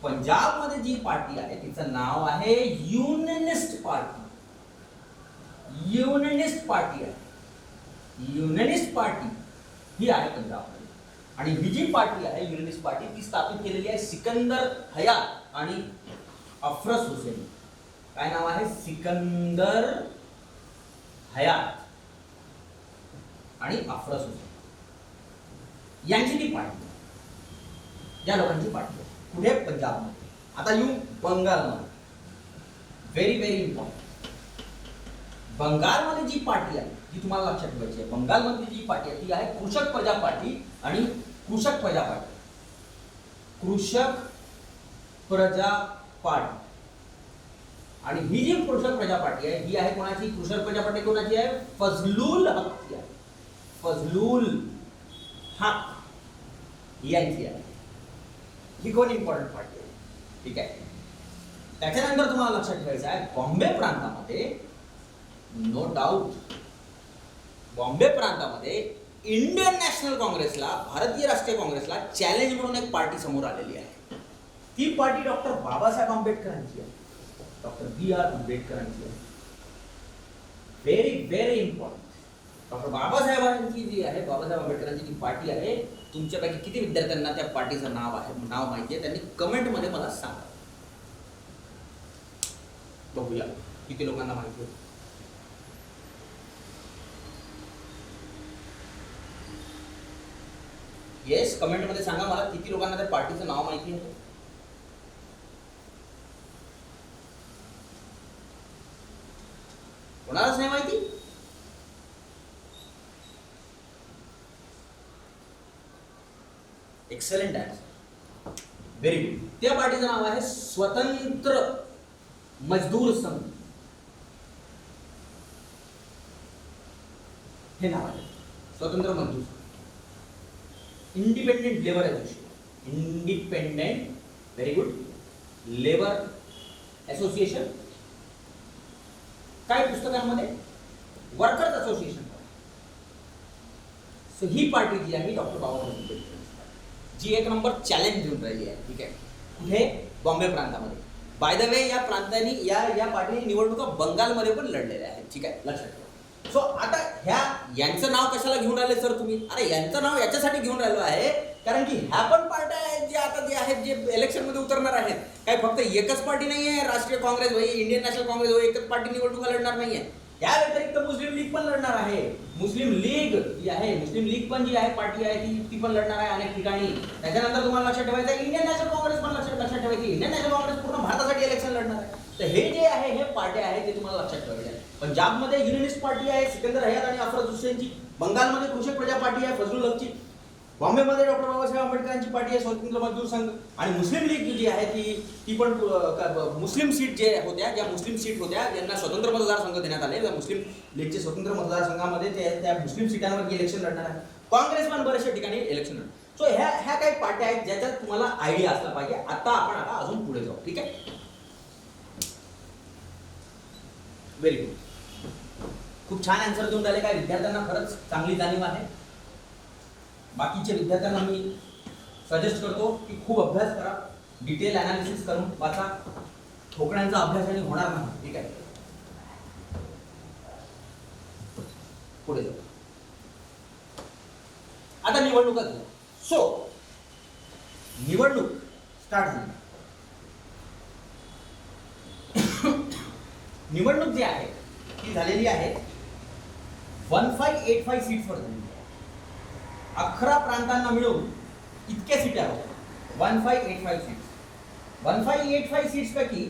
पंजाबमध्ये जी पार्टी आहे तिचं नाव आहे युनियनिस्ट पार्टी. युनियनिस्ट पार्टी आहे. युनियनिस्ट पार्टी ही आहे पंजाबमध्ये. आणि ही जी पार्टी आहे युनियनिस्ट पार्टी ती स्थापित केलेली आहे सिकंदर हयात आणि अफरस हुसेन. काय नाव आहे? सिकंदर हयात आणि अफरस हुसेन. यांची ती पार्टी, ज्या लोकांची पार्टी आहे. कुठे? पंजाबमध्ये. आता येऊ बंगालमध्ये. Very very important. बंगालमध्ये जी पार्टी आहे जी तुम्हाला लक्षात ठेवायची आहे, बंगालमध्ये जी पार्टी आहे ती आहे कृषक प्रजा पार्टी आणि कृषक प्रजा पार्टी. कृषक प्रजा पार्टी. आणि ही जी कृषक प्रजा पार्टी आहे ही आहे कोणाची? कृषक प्रजा पार्टी कोणाची आहे? फजलुल हक आहे. फजलुल हक यांची आहे. ही कोण इम्पॉर्टंट पार्टी आहे. ठीक आहे. त्याच्यानंतर तुम्हाला लक्षात ठेवायचं आहे बॉम्बे प्रांतामध्ये, नो डाऊट, बॉम्बे प्रांतामध्ये इंडियन नॅशनल काँग्रेसला, भारतीय राष्ट्रीय काँग्रेसला चॅलेंज म्हणून एक पार्टी समोर आलेली आहे. ती पार्टी डॉक्टर बाबासाहेब आंबेडकरांची आहे. Doctor B.R. आंबेडकरांची आहे. Very very important. डॉक्टर बाबासाहेबांची जी आहे, बाबासाहेब आंबेडकरांची जी पार्टी आहे, तुमच्यापैकी किती विद्यार्थ्यांना त्या पार्टीचं नाव माहिती आहे? त्यांनी कमेंटमध्ये मला सांगा. बघूया किती लोकांना माहिती आहे. येस, कमेंटमध्ये सांगा मला किती लोकांना त्या पार्टीचं नाव माहिती आहे. कोणालाच नाही माहिती? Excellent answer. Very good. त्या पार्टीचं नाव आहे स्वतंत्र मजदूर संघ. हे नाव आहे स्वतंत्र मजदूर संघ. Independent labour association. Independent, very good, labour association. काही पुस्तकांमध्ये वर्कर्स असोसिएशन. सो ही पार्टी जी आहे डॉक्टर बाबासाहेब आंबेडकर जी एक नंबर चॅलेंज घेऊन राहिली आहे. ठीक आहे. कुठे? बॉम्बे प्रांतामध्ये. बाय द वे या प्रांतांनी या पार्टीने निवडणुका बंगालमध्ये पण लढलेल्या आहेत. ठीक आहे, लक्षात ठेवा. सो आता यांचं नाव कशाला घेऊन राहिले सर तुम्ही? अरे यांचं नाव याच्यासाठी घेऊन राहिलो आहे कारण की ह्या पण पार्ट्या आहेत जे आता जे आहेत जे इलेक्शनमध्ये उतरणार आहेत. काय फक्त एकच पार्टी नाही आहे राष्ट्रीय काँग्रेस होई, इंडियन नॅशनल काँग्रेस होई, एकच पार्टी निवडणुका लढणार नाहीये. त्या व्यतिरिक्त मुस्लिम लीग पण लढणार आहे. मुस्लिम लीग जी आहे, मुस्लिम लीग पण जी आहे पार्टी आहे ती पण लढणार आहे अनेक ठिकाणी. त्याच्यानंतर तुम्हाला लक्षात ठेवायचं आहे इंडियन नॅशनल काँग्रेस पण लक्षात ठेवायची. इंडियन नॅशनल काँग्रेस पूर्ण भारतासाठी इलेक्शन लढणार आहे. तर हे जे आहे हे पार्ट्या आहेत ते तुम्हाला लक्षात ठेवायचे आहे. पंजाबमध्ये युनियनिस्ट पार्टी आहे सिकंदर हयात आणि अफरोज हुसेनची. बंगालमध्ये कृषक प्रजा पार्टी आहे फजलुल हकची. बॉम्बेमध्ये डॉक्टर बाबासाहेब आंबेडकरांची पार्टी आहे स्वतंत्र मजदूर संघ. आणि मुस्लिम लीग जी आहे ती पण मुस्लिम सीट जे होत्या, ज्या मुस्लिम सीट होत्या ज्यांना स्वतंत्र मतदारसंघ देण्यात आले, त्या मुस्लिम लीगचे स्वतंत्र मतदारसंघामध्ये त्या मुस्लिम सीटांवर इलेक्शन लढणार आहे. काँग्रेस पण बऱ्याचशा ठिकाणी इलेक्शन लढणार. सो ह्या काही पार्ट्या आहेत ज्याच्यात तुम्हाला आयडिया असला पाहिजे. आता अजून पुढे जाऊ. ठीक आहे. Very good. खूप छान आन्सर देऊन राहिले. काय विद्यार्थ्यांना खरंच चांगली जाणीव आहे. बाकीच्या विद्यार्थ्यांना मी सजेस्ट करतो की खूप अभ्यास करा, डिटेल अनालिसिस करून वाचा. ठोकण्यांचा अभ्यासाने होणार नाही. ठीक आहे. पुढे जाऊ. आता निवडणुका झाल्या. सो निवडणूक स्टार्ट झाली. निवडणूक जी आहे ती झालेली आहे 1585 सीट्सवर झालेली आहे. 11 प्रांतांना मिळून इतक्या सीटा होत्या. 1585 सीट्स. 1585 सीट्स पैकी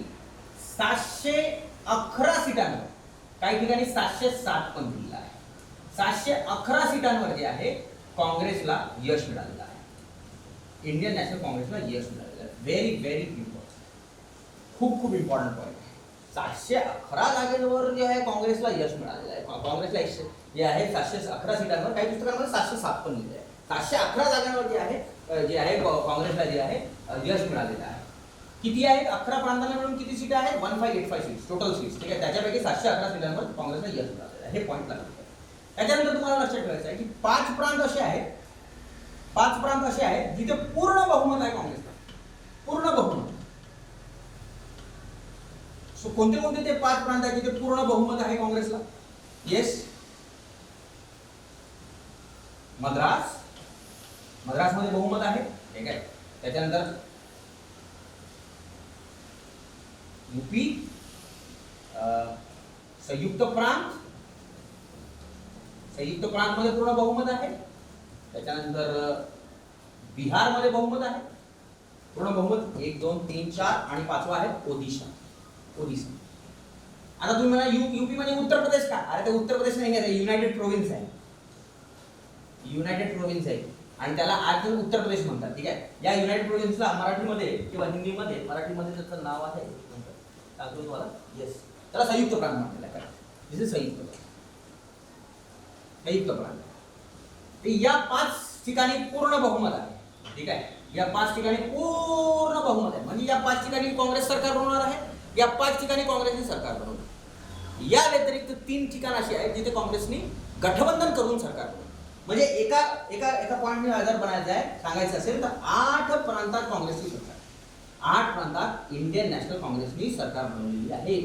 711 सीटांवर, काही ठिकाणी 707 पण दिलेलं आहे. 711 सीटांवर जे आहे काँग्रेसला यश मिळालेलं आहे. इंडियन नॅशनल काँग्रेसला यश मिळालेलं आहे. Very very important. खूप इम्पॉर्टंट पॉईंट. 711 जागेवर जे आहे काँग्रेसला यश मिळालेलं आहे. काँग्रेसला जे आहे 711 सीटांवर, काही पुस्तकांमध्ये 707 पण लिहिले आहे. 711 जागांवर जे आहे काँग्रेसला जे आहे यश मिळालेलं आहे. किती आहेत? 11 प्रांतांना मिळून किती सीट आहेत? 1585 सीट्स टोटल सीट्स. ठीक आहे. त्याच्यापैकी 711 सीटांवर काँग्रेसला यश मिळालेलं आहे. हे पॉईंट लागले. त्याच्यानंतर तुम्हाला लक्षात ठेवायचं आहे की 5 प्रांत असे आहेत जिथे पूर्ण बहुमत आहे काँग्रेसला. पूर्ण बहुमत. सो कोणते ते 5 प्रांत आहेत जिथे पूर्ण बहुमत आहे काँग्रेसला? येस, मद्रासमध्ये बहुमत आहे. ठीक आहे. त्याच्यानंतर यूपी, संयुक्त प्रांतमध्ये पूर्ण बहुमत आहे. त्याच्यानंतर बिहारमध्ये बहुमत आहे, पूर्ण बहुमत 1 2 3 4 आणि पाचवा आहे ओडिशा. आता तुम्ही म्हणा यूपी म्हणजे उत्तर प्रदेश का? अरे ते उत्तर प्रदेश नाही आहे, युनायटेड प्रोव्हिन्स आहे. युनायटेड प्रोव्हिन्स आहे आणि त्याला आज उत्तर प्रदेश म्हणतात. ठीक आहे. या युनायटेड प्रोव्हिन्सला मराठीमध्ये किंवा हिंदीमध्ये, मराठीमध्ये त्याचं नाव आहे सांगतो तुम्हाला. येस, त्याला संयुक्त प्रांत म्हटलेलं आहे. दिस इज संयुक्त प्रांत. या 5 ठिकाणी पूर्ण बहुमत आहे. ठीक आहे. या 5 ठिकाणी पूर्ण बहुमत आहे, म्हणजे या 5 ठिकाणी काँग्रेस सरकार बनवणार आहे, या 5 ठिकाणी काँग्रेसने सरकार बनवलं. या व्यतिरिक्त 3 ठिकाण अशी आहेत जिथे काँग्रेसने गठबंधन करून सरकार बनवलं. म्हणजे एका एका एका पॉईंटने जर बनायचं आहे, सांगायचं असेल तर 8 प्रांतात काँग्रेसची सरकार, 8 प्रांतात इंडियन नॅशनल काँग्रेसनी सरकार बनवलेली आहे.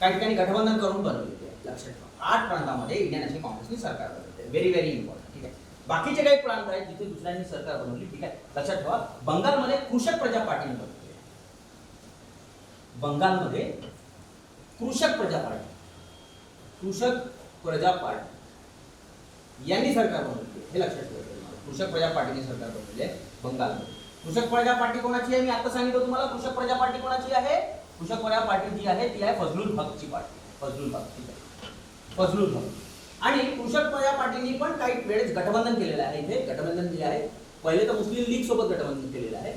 काही ठिकाणी गठबंधन करून बनवलेली आहे. लक्षात ठेवा, 8 प्रांतामध्ये इंडियन नॅशनल काँग्रेसनी सरकार बनवली आहे. Very very important. ठीक आहे. बाकीचे काही प्रांत आहेत जिथे दुसऱ्यांनी सरकार बनवली. ठीक आहे. लक्षात ठेवा, बंगालमध्ये कृषक प्रजा पार्टीने बनवली आहे. बंगालमध्ये कृषक प्रजा पार्टी यांनी सरकार बनवली. हे लक्षात ठेवायचं. कृषक प्रजा पार्टीने सरकार बनवली आहे बंगालमध्ये. कृषक प्रजा पार्टी कोणाची आहे? मी आता सांगितलं तुम्हाला. कृषक प्रजा पार्टी कोणाची आहे? कृषक प्रजा पार्टी जी आहे ती आहे फजलुल हकची पार्टी. फजलुल हक. ठीक आहे. फजलुल हक. आणि कृषक प्रजा पार्टीने पण काही वेळेस गठबंधन केलेलं आहे. इथे गठबंधन जे आहे, पहिले तर मुस्लिम लीग सोबत गठबंधन केलेलं आहे.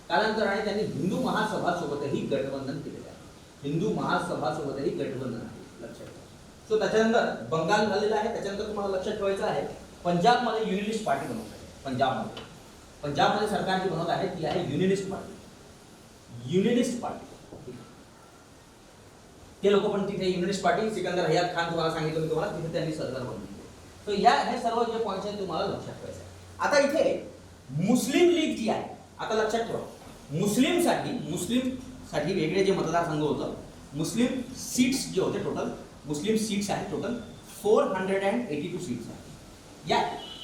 कालांतराने त्यांनी हिंदू महासभा सोबतही गठबंधन केलेलं आहे. हिंदू महासभा सोबतही गठबंधन आहे. लक्षात ठेवा. सो त्याच्यानंतर बंगाल झालेला आहे. त्याच्यानंतर तुम्हाला लक्षात ठेवायचं आहे, पंजाबमध्ये युनिलिस्ट पार्टी बनवत आहे. पंजाबमध्ये सरकार जी बनवत आहे ती आहे युनिलिस्ट पार्टी. ते लोक पण तिथे युनिलिस्ट पार्टी, सिकंदर हयात खान तुम्हाला सांगितलं मी तुम्हाला, तिथे त्यांनी सरकार बनवली. सो हे सर्व जे पॉईंट्स आहेत तुम्हाला लक्षात ठेवायचं आहे. आता इथे मुस्लिम लीग जी आहे, आता लक्षात ठेवा, मुस्लिमसाठी वेगळे जे मतदारसंघ होतं, मुस्लिम सीट्स जे होते, टोटल मुस्लिम सीट्स आहेत टोटल 482 सीट्स आहेत.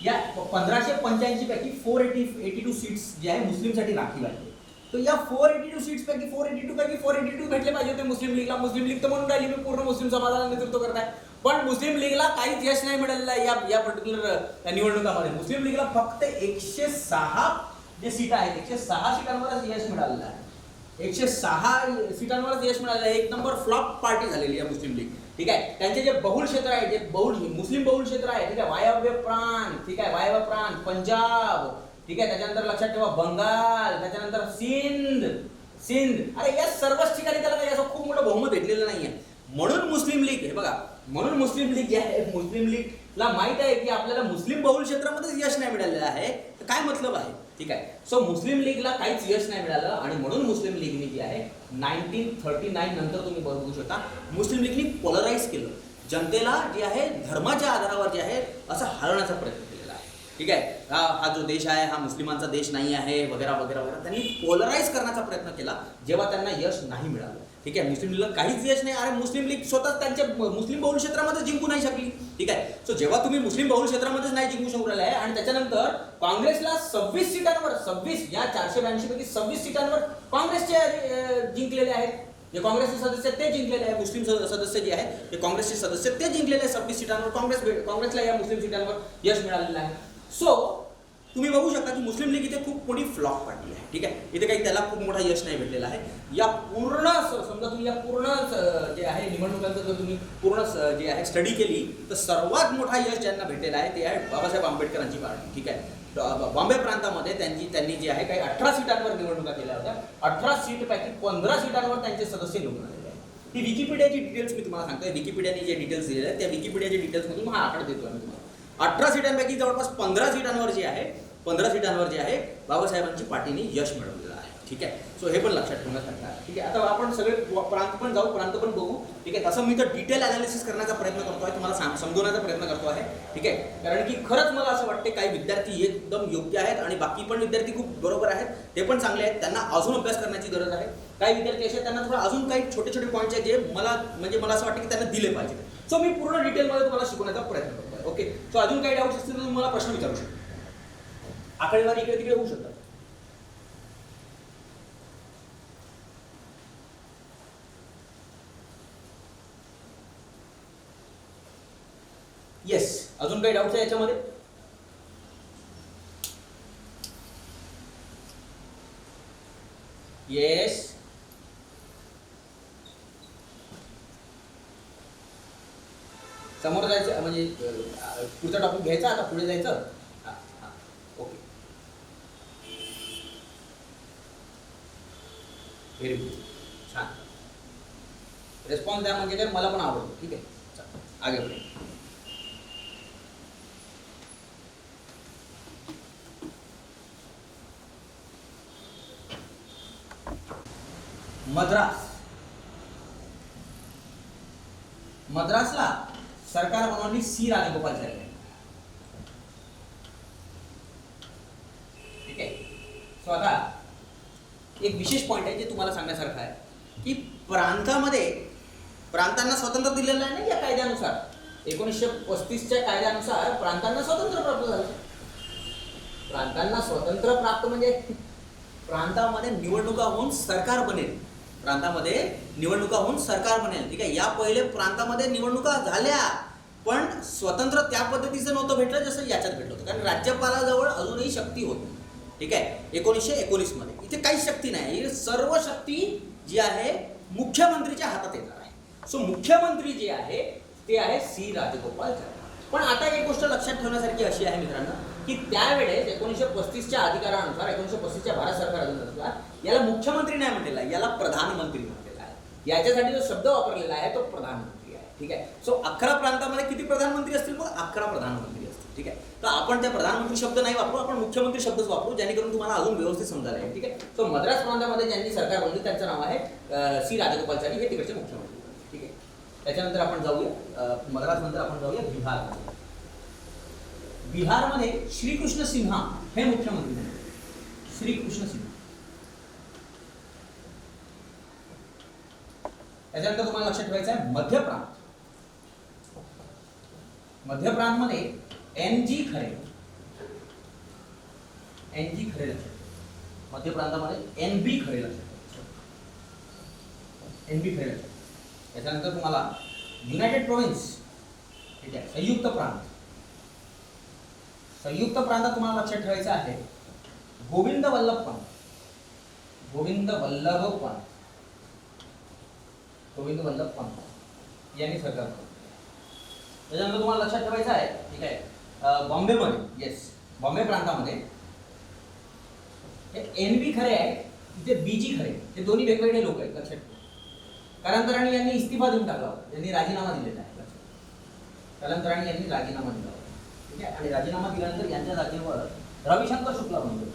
या 1585 पैकी 482 सीट्स जे आहे मुस्लिमसाठी राखीव आहे. तर या 482 सीट्स पैकी 482 भेटले पाहिजे होते मुस्लिम लीगला. मुस्लिम लीग तर म्हणून राहिली मी पूर्ण मुस्लिम समाजाला नेतृत्व करत आहे, पण मुस्लिम लीगला काहीच यश नाही मिळालेलं आहे या पर्टिक्युलर निवडणुकामध्ये. मुस्लिम लीगला फक्त 106 जे सीट आहेत, 106 सीटांवरच यश मिळालेलं आहे. 106 सीटांवरच यश मिळालेलं आहे. 1 नंबर फ्लॉप पार्टी झालेली आहे मुस्लिम लीग. ठीक आहे. त्यांचे जे बहुल क्षेत्र आहे, जे मुस्लिम बहुल क्षेत्र आहे, ठीक आहे, वायव्य प्रांत, ठीक आहे, वायव्य प्रांत, पंजाब, ठीक आहे, त्याच्यानंतर लक्षात ठेवा बंगाल, त्याच्यानंतर सिंध, अरे या सर्वच ठिकाणी त्याला काही असं खूप मोठं बहुमत भेटलेलं नाहीये. म्हणून मुस्लिम लीग, हे बघा, म्हणून मुस्लिम लीग जे आहे, मुस्लिम लीगला माहित आहे की आपल्याला मुस्लिम बहुल क्षेत्रामध्येच यश नाही मिळालेलं आहे, तर काय मतलब आहे. ठीक आहे. सो मुस्लिम लीगला काहीच यश नाही मिळालं आणि म्हणून मुस्लिम लीगने जी आहे 1939 नंतर तुम्ही बघू शकता, मुस्लिम लीगने पोलराईज केलं, जनतेला जे आहे धर्माच्या आधारावर जे आहे असं हरवण्याचा प्रयत्न केलेला आहे. ठीक आहे. हा जो देश आहे हा मुस्लिमांचा देश नाही आहे वगैरे वगैरे वगैरे, त्यांनी पोलराईज करण्याचा प्रयत्न केला, जेव्हा त्यांना यश नाही मिळालं. ठीक आहे. मुस्लिम लीगला काहीच यश नाही. अरे मुस्लिम लीग स्वतः त्यांच्या मुस्लिम बहुल क्षेत्रामध्ये जिंकू नाही शकली. ठीक आहे. सो जेव्हा तुम्ही मुस्लिम बहुल क्षेत्रामध्येच नाही जिंकू शकू राहिले आहे आणि त्याच्यानंतर काँग्रेसला 26 सीटांवर, 26 या 482 पैकी 26 सीटांवर काँग्रेसचे जिंकलेले आहेत. जे काँग्रेसचे सदस्य ते जिंकलेले आहे. मुस्लिम सदस्य जे आहे ते काँग्रेसचे सदस्य ते जिंकलेले आहे. 26 सीटांवर काँग्रेसला या मुस्लिम सीटांवर यश मिळालेलं आहे. सो तुम्ही बघू शकता की मुस्लिम लीग इथे खूप मोठी फ्लॉप पार्टी आहे. ठीक आहे. इथे काही त्याला खूप मोठा यश नाही भेटलेला आहे. या पूर्ण समजा तुम्ही या पूर्ण जे आहे निवडणुकांचं जर तुम्ही पूर्ण जे आहे स्टडी केली तर सर्वात मोठा यश ज्यांना भेटलेला आहे ते आहे बाबासाहेब आंबेडकरांची पार्टी. ठीक आहे. बॉम्बे प्रांतामध्ये त्यांनी जे आहे काही 18 सीटांवर निवडणुका केल्या होत्या. 18 सीटपैकी 15 सीटांवर त्यांचे सदस्य निवडून आलेले आहेत. ही विकिपीडियाची डिटेल्स मी तुम्हाला सांगतोय. विकिपीडियाने जे डिटेल्स दिलेले आहेत त्या विकिपीडियाच्या डिटेल्समधून हा आकडा देतो मी तुम्हाला. 18 सीटांपैकी जवळपास 15 सीटांवर जे आहे बाबासाहेबांची पार्टीने यश मिळवलेलं आहे. ठीक आहे. सो हे पण लक्षात ठेवण्यासारखं आहे. ठीक आहे. आता आपण सगळे प्रांत पण बघू. ठीक आहे. तसं मी तर डिटेल अनालिसिस करण्याचा प्रयत्न करतो आहे, तुम्हाला समजवण्याचा प्रयत्न करतो आहे. ठीक आहे. कारण की खरंच मला असं वाटते काही विद्यार्थी एकदम योग्य आहेत आणि बाकी पण विद्यार्थी खूप बरोबर आहेत, ते पण चांगले आहेत, त्यांना अजून अभ्यास करण्याची गरज आहे. काही विद्यार्थी असे त्यांना थोडं अजून काही छोटे छोटे पॉईंट्स आहेत जे मला असं वाटतं की त्यांना दिले पाहिजे. सो मी पूर्ण डिटेलमध्ये तुम्हाला शिकवण्याचा प्रयत्न करतो आहे. ओके. सो अजून काही डाऊट्स असतील तर तुम्ही मला प्रश्न विचारू शकता. आकडेवारी इकडे तिकडे होऊ शकतात. येस, अजून काही डाऊट्स आहे याच्यामध्ये? समोर जायचं म्हणजे पुढचा टॉपिक घ्यायचा, आता पुढे जायचं. ओके, व्हेरी गुड, छान रिस्पॉन्स द्या, म्हणजे काय मला पण आवडतो. ठीक आहे, आगे बढ़े. मद्रासला सरकार बनवली सी राजगोपालाचारी. ठीक आहे. सो आता एक विशेष पॉइंट आहे जे तुम्हाला सांगण्यासारखं आहे की प्रांतांना स्वातंत्र्य दिलेलं आहे ना या कायद्यानुसार. 1935च्या कायद्यानुसार प्रांतांना स्वातंत्र्य प्राप्त झालं. प्रांतांना स्वातंत्र्य प्राप्त म्हणजे प्रांतामध्ये निवडणुका होऊन सरकार बनेल. ठीक आहे. या पहिले प्रांतामध्ये निवडणुका झाल्या, पण स्वतंत्र त्या पद्धतीचं नव्हतं भेटलं जसं याच्यात भेटलं होतं, कारण राज्यपालाजवळ अजूनही शक्ती होती. ठीक आहे. 1919 मध्ये इथे काहीच शक्ती नाही. ही सर्व शक्ती जी आहे मुख्यमंत्रीच्या हातात येणार आहे. सो मुख्यमंत्री जे आहे ते आहे सी राजगोपालाचारी. पण आता एक गोष्ट लक्षात ठेवण्यासारखी अशी आहे मित्रांनो की त्यावेळेस 1935च्या अधिकारानुसार 1935च्या भारत सरकारानुसार याला मुख्यमंत्री नाही म्हटलेला आहे, याला प्रधानमंत्री म्हटलेला आहे. याच्यासाठी जो शब्द वापरलेला आहे तो प्रधानमंत्री आहे. ठीक आहे. सो 11 प्रांतामध्ये किती प्रधानमंत्री असतील? मग 11 प्रधानमंत्री असतील. ठीक आहे. तर आपण त्या प्रधानमंत्री शब्द नाही वापरू, आपण मुख्यमंत्री शब्दच वापरू, जेणेकरून तुम्हाला अजून व्यवस्थित समजायला येईल. ठीक आहे. सो मद्रास प्रांतामध्ये ज्यांनी सरकार बनवली त्यांचं नाव आहे सी राजगोपालाचारी, हे तिकडचे मुख्यमंत्री. ठीक आहे. त्याच्यानंतर आपण जाऊया मद्रास नंतर आपण जाऊया बिहार. बिहारमध्ये श्रीकृष्ण सिन्हा हे मुख्यमंत्री झाले. श्रीकृष्ण सिन्हा. त्याच्यानंतर तुम्हाला लक्षात ठेवायचं आहे मध्य प्रांतमध्ये NG खरे. मध्य प्रांतामध्ये NB खरे लक्षात. त्याच्यानंतर तुम्हाला युनायटेड प्रोव्हिन्स. ठीक आहे. संयुक्त प्रांतात तुम्हाला लक्षात ठेवायचं आहे गोविंद वल्लभ पंत यांनी सरकार बनवलं. त्याच्यानंतर तुम्हाला लक्षात ठेवायचं आहे. ठीक आहे. बॉम्बे प्रांतामध्ये NB खरे आहे, तिथे BG खरे. हे दोन्ही वेगवेगळे लोक आहेत, लक्षात ठेवा. कालांतराने यांनी इस्तीफा देऊन टाकला होता, यांनी राजीनामा दिलेला आहे. ठीक आहे. आणि राजीनामा दिल्यानंतर यांच्या जागेवर रविशंकर शुक्ला बनले.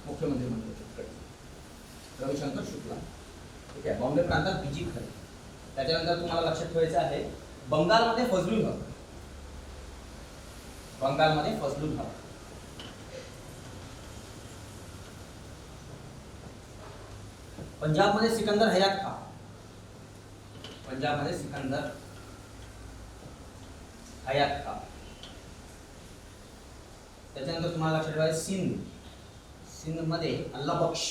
मुख्यमंत्री म्हणले रविशंकर शुक्ला. ठीक आहे. बॉम्बे प्रांतात BG खरे. त्याच्यानंतर तुम्हाला लक्षात ठेवायचं आहे बंगालमध्ये फजलुल हक. पंजाबमध्ये सिकंदर हयात खान. त्याच्यानंतर तुम्हाला लक्षात ठेवायचं सिंधमध्ये अल्लाह बख्श.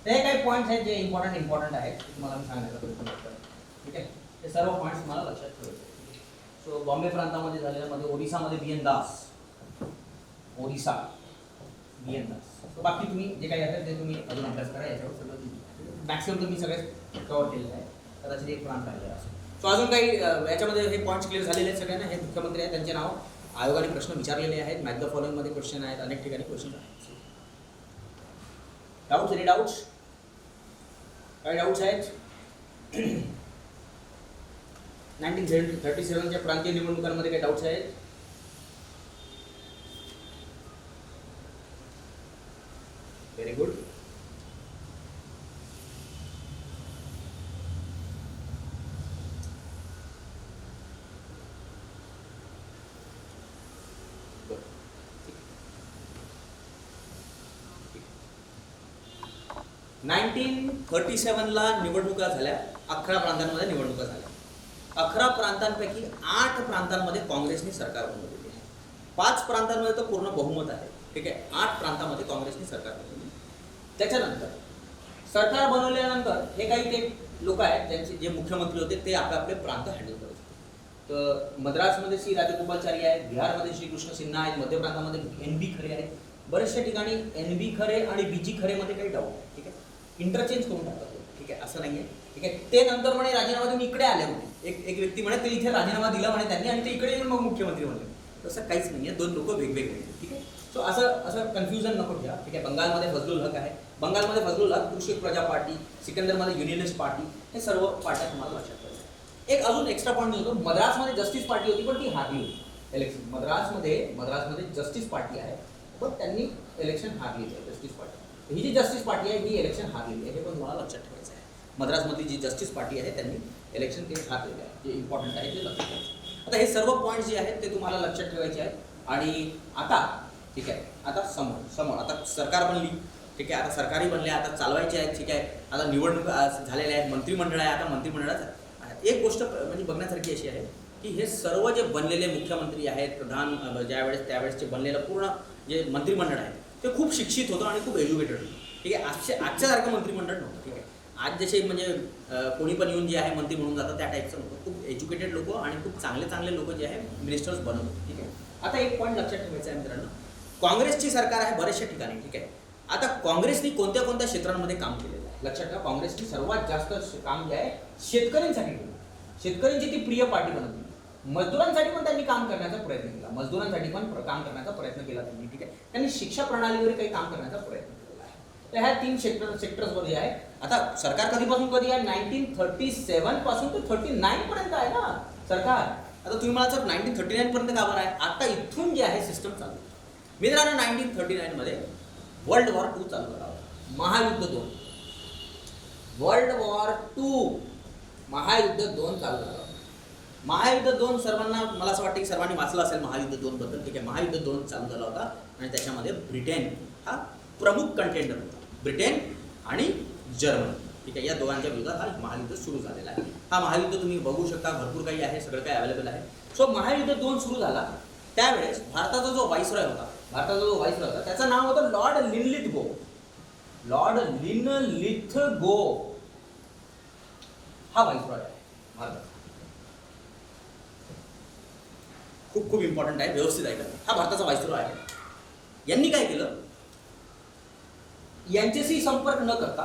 ते काही पॉईंट्स आहेत जे इम्पॉर्टंट आहेत, तुम्हाला मी सांगण्याचा प्रयत्न करतो. ठीक आहे. हे सर्व पॉईंट्स तुम्हाला लक्षात ठेवायचे. सो बॉम्बे प्रांतामध्ये झालेल्यामध्ये ओडिसामध्ये BN दास. सो बाकी तुम्ही जे काही आहे ते तुम्ही अजून अभ्यास करा. याच्यावर सगळं मॅक्सिमम तुम्ही सगळे कव्हर केलेलं आहे. कदाचित एक प्रांत राहिलेला असेल. सो अजून काही याच्यामध्ये हे पॉईंट्स क्लिअर झालेले आहेत सगळ्यांना. हे मुख्यमंत्री आहेत, त्यांचे नाव आयोगाने प्रश्न विचारलेले आहेत. मॅच द फॉलोइंग मध्ये क्वेश्चन आहेत, अनेक ठिकाणी क्वेश्चन आहेत. Any doubts? काही डाऊट्स आहेत? 1937च्या प्रांतीय निवडणुकांमध्ये काही डाऊट्स आहेत? Very good. नाईन्टीन 37ला निवडणुका झाल्या. 11 प्रांतांमध्ये निवडणुका झाल्या. 11 प्रांतांपैकी 8 प्रांतांमध्ये काँग्रेसने सरकार बनवलेली आहे. 5 प्रांतांमध्ये तर पूर्ण बहुमत आहे. ठीक आहे. 8 प्रांतांमध्ये काँग्रेसने सरकार बनवली. त्याच्यानंतर सरकार बनवल्यानंतर हे काही ते लोक आहेत त्यांचे जे मुख्यमंत्री होते ते आपले प्रांत हँडल करत होते. तर मद्रासमध्ये सी राजगोपालाचारी आहेत, बिहारमध्ये श्रीकृष्ण सिन्हा आहेत, मध्य प्रांतामध्ये NB खरे आहेत, बऱ्याचशा ठिकाणी NB खरे आणि BG खरे मध्ये काही डाऊट आहे, ठीक आहे, इंटरचेंज करून टाकतात, ठीक आहे, असं नाही आहे, ठीक आहे. ते नंतर म्हणे राजीनामा देऊन इकडे आले म्हणे, एक व्यक्ती म्हणे ते इथे राजीनामा दिला म्हणे त्यांनी आणि ते इकडे येऊन मग मुख्यमंत्री म्हणले. तसं काहीच नाही आहे, दोन लोक वेगवेगळे, ठीक आहे. सो असं कन्फ्युजन नको घ्या, ठीक आहे. बंगालमध्ये फजलुल हक आहे, बंगालमध्ये फजलुल हक, कृषी प्रजा पार्टी, सिकंदरमध्ये युनियनिस्ट पार्टी, हे सर्व पार्ट्या तुम्हाला लक्षात ठेवायचं. एक अजून एक्स्ट्रा पॉईंट होतो, मद्रासमध्ये जस्टिस पार्टी होती पण ती हारली होती इलेक्शन. मद्रासमध्ये जस्टिस पार्टी आहे पण त्यांनी इलेक्शन हारली आहे. जस्टिस पार्टी ही जी जस्टिस पार्टी आहे ही इलेक्शन हारलेली आहे, हे पण तुम्हाला लक्षात ठेवायचं आहे. मद्रासमधली जी जस्टिस पार्टी आहे त्यांनी इलेक्शन ते हारलेलं आहे, जे इम्पॉर्टंट आहे ते लक्षात ठेवायचं. आता हे सर्व पॉईंट जे आहेत ते तुम्हाला लक्षात ठेवायचे आहेत. आणि आता ठीक आहे, आता समोर आता सरकार बनली, ठीक आहे, आता सरकारी बनले, आता चालवायचे आहेत, ठीक आहे. आता निवडणूक झालेल्या आहेत, मंत्रिमंडळ आहे, आता मंत्रिमंडळात एक गोष्ट म्हणजे बघण्यासारखी अशी आहे की हे सर्व जे बनलेले मुख्यमंत्री आहेत, प्रधान त्यावेळेसचे बनलेलं पूर्ण जे मंत्रिमंडळ आहे ते खूप शिक्षित होतं आणि खूप एज्युकेटेड होतं, ठीक आहे. आजच्यासारखं मंत्रिमंडळ नव्हतं, ठीक आहे. आज जसे म्हणजे कोणी पण येऊन जे आहे मंत्री म्हणून जातं त्या टाईपचं नव्हतं. खूप एज्युकेटेड लोक आणि खूप चांगले लोक जे आहे मिनिस्टर्स बनवतात, ठीक आहे. आता एक पॉईंट लक्षात ठेवायचा आहे मित्रांनो, काँग्रेसची सरकार आहे बऱ्याचशा ठिकाणी, ठीक आहे. आता काँग्रेसने कोणत्या कोणत्या क्षेत्रांमध्ये काम केलेलं आहे लक्षात ठेवा. काँग्रेसने सर्वात जास्त काम जे आहे शेतकऱ्यांसाठी केलं. शेतकऱ्यांची ती प्रिय पार्टी बनवली. मजदुरांसाठी पण त्यांनी काम करण्याचा प्रयत्न केला, मजदुरांसाठी पण काम करण्याचा प्रयत्न केला त्यांनी, ठीक आहे. त्यांनी शिक्षा प्रणालीवर काही काम करण्याचा प्रयत्न केलेला आहे. तर ह्या 3 सेक्टर्सवर जे आहे, आता सरकार कधीपासून कधी आहे, 1937 पासून ते 39 पर्यंत आहे ना सरकार. आता तुम्ही मला जर 1939 पर्यंत का बरं आहे, आता इथून जे आहे सिस्टम चालू आहे मित्रांनो. 1939 मध्ये वर्ल्ड वॉर 2 चालू झाला होता, महायुद्ध 2. वर्ल्ड वॉर 2 महायुद्ध 2 चालू झाला. महायुद्ध 2 सर्वांना, मला असं वाटतं की सर्वांनी वाचलं असेल महायुद्ध 2 बद्दल, ठीक आहे. महायुद्ध 2 चालू झाला होता आणि त्याच्यामध्ये ब्रिटन हा प्रमुख कंटेंडर होता, ब्रिटन आणि जर्मनी, ठीक आहे. या दोघांच्या विरोधात हा महायुद्ध सुरू झालेला आहे. हा महायुद्ध तुम्ही बघू शकता, भरपूर काही आहे, सगळं काही अवेलेबल आहे. सो महायुद्ध 2 सुरू झाला त्यावेळेस भारताचा जो व्हाईसरॉय होता त्याचं नाव होतं लॉर्ड लिनलिथगो. हा व्हाईसरॉय आहे भारताचा. खूप इम्पॉर्टंट आहे, व्यवस्थित आहे. हा भारताचा व्हाईसरॉय आहे. यांनी काय केलं, यांच्याशी संपर्क न करता,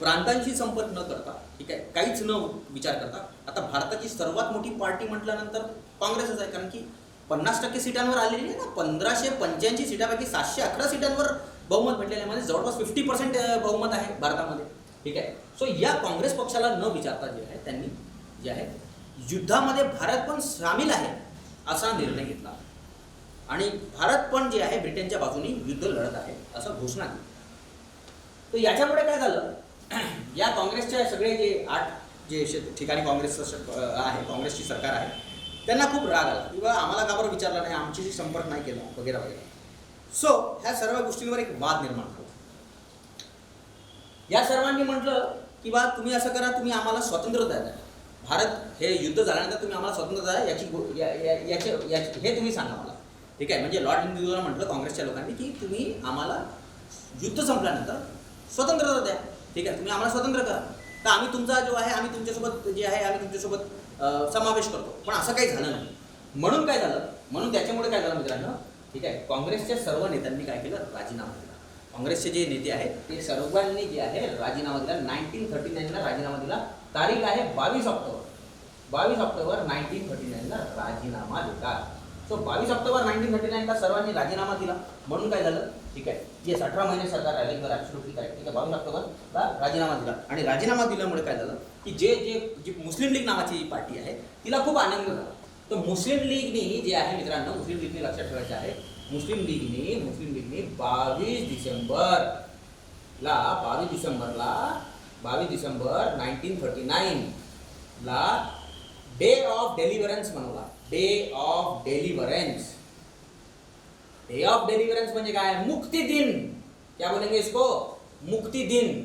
प्रांतांशी संपर्क न करता, ठीक आहे, काहीच न विचार करता, आता भारताची सर्वात मोठी पार्टी म्हटल्यानंतर काँग्रेसच आहे. कारण की 50% सीटांवर आलेली आहे ना, 1585 सीटापैकी 711 सीटांवर बहुमत भेटलेलं आहे, म्हणजे जवळपास 50% बहुमत आहे भारतामध्ये, ठीक आहे. सो या काँग्रेस पक्षाला न विचारता जे आहे त्यांनी जे आहे युद्धामध्ये भारत पण सामील आहे असा निर्णय घेतला आणि भारत पण जे आहे ब्रिटनच्या बाजूने युद्ध लढत आहे असं घोषणा केली. तर याच्यामुळे काय झालं, या काँग्रेसच्या सगळे जे 8 जे ठिकाणी काँग्रेसचं आहे, काँग्रेसची सरकार आहे, त्यांना खूप राग आला की बाबा आम्हाला का बरं विचारलं नाही, आमच्याशी संपर्क नाही केला वगैरे वगैरे. सो ह्या सर्व गोष्टींवर एक वाद निर्माण झाला. या सर्वांनी म्हटलं की बा तुम्ही असं करा, तुम्ही आम्हाला स्वातंत्र्य द्या, भारत हे युद्ध झाल्यानंतर तुम्ही आम्हाला स्वातंत्र्य द्या, हे तुम्ही सांगा मला, ठीक आहे. म्हणजे लॉर्ड लिनलिथगोला म्हटलं काँग्रेसच्या लोकांनी की तुम्ही आम्हाला युद्ध संपल्यानंतर स्वतंत्रता द्या, ठीक आहे, तुम्ही आम्हाला स्वतंत्र करा, तर आम्ही तुमचा जो आहे आम्ही तुमच्यासोबत जे आहे आम्ही तुमच्यासोबत समावेश करतो. पण असं काही झालं नाही. म्हणून काय झालं, त्याच्यामुळे काय झालं मित्रांनो, ठीक आहे, काँग्रेसच्या सर्व नेत्यांनी काय केलं, राजीनामा दिला. काँग्रेसचे जे नेते आहेत ते सर्वांनी जे आहे राजीनामा दिला. 1939ला राजीनामा दिला. तारीख आहे 22 ऑक्टोबर 1939ला राजीनामा दिला. सो 22 ऑक्टोबर 1939ला सर्वांनी राजीनामा दिला. म्हणून काय झालं, ठीक आहे, येस 18 महिने सरकार राहिले, तर ॲब्सोल्युटली करेक्ट, ठीक आहे. 22 ऑक्टोबरला राजीनामा दिला आणि राजीनामा दिल्यामुळे काय झालं की जी मुस्लिम लीग नावाची पार्टी आहे तिला खूप आनंद झाला. तर मुस्लिम लीगनी जे आहे मित्रांनो, मुस्लिम लीगने लक्षात ठेवायचं आहे, मुस्लिम लीगने 22 डिसेंबर 1939ला डे ऑफ डेलिव्हरन्स मनवला. डे ऑफ डेलिव्हरन्स म्हणजे काय, मुक्ती दिन. क्या बोलेंगे इसको, मुक्ती दिन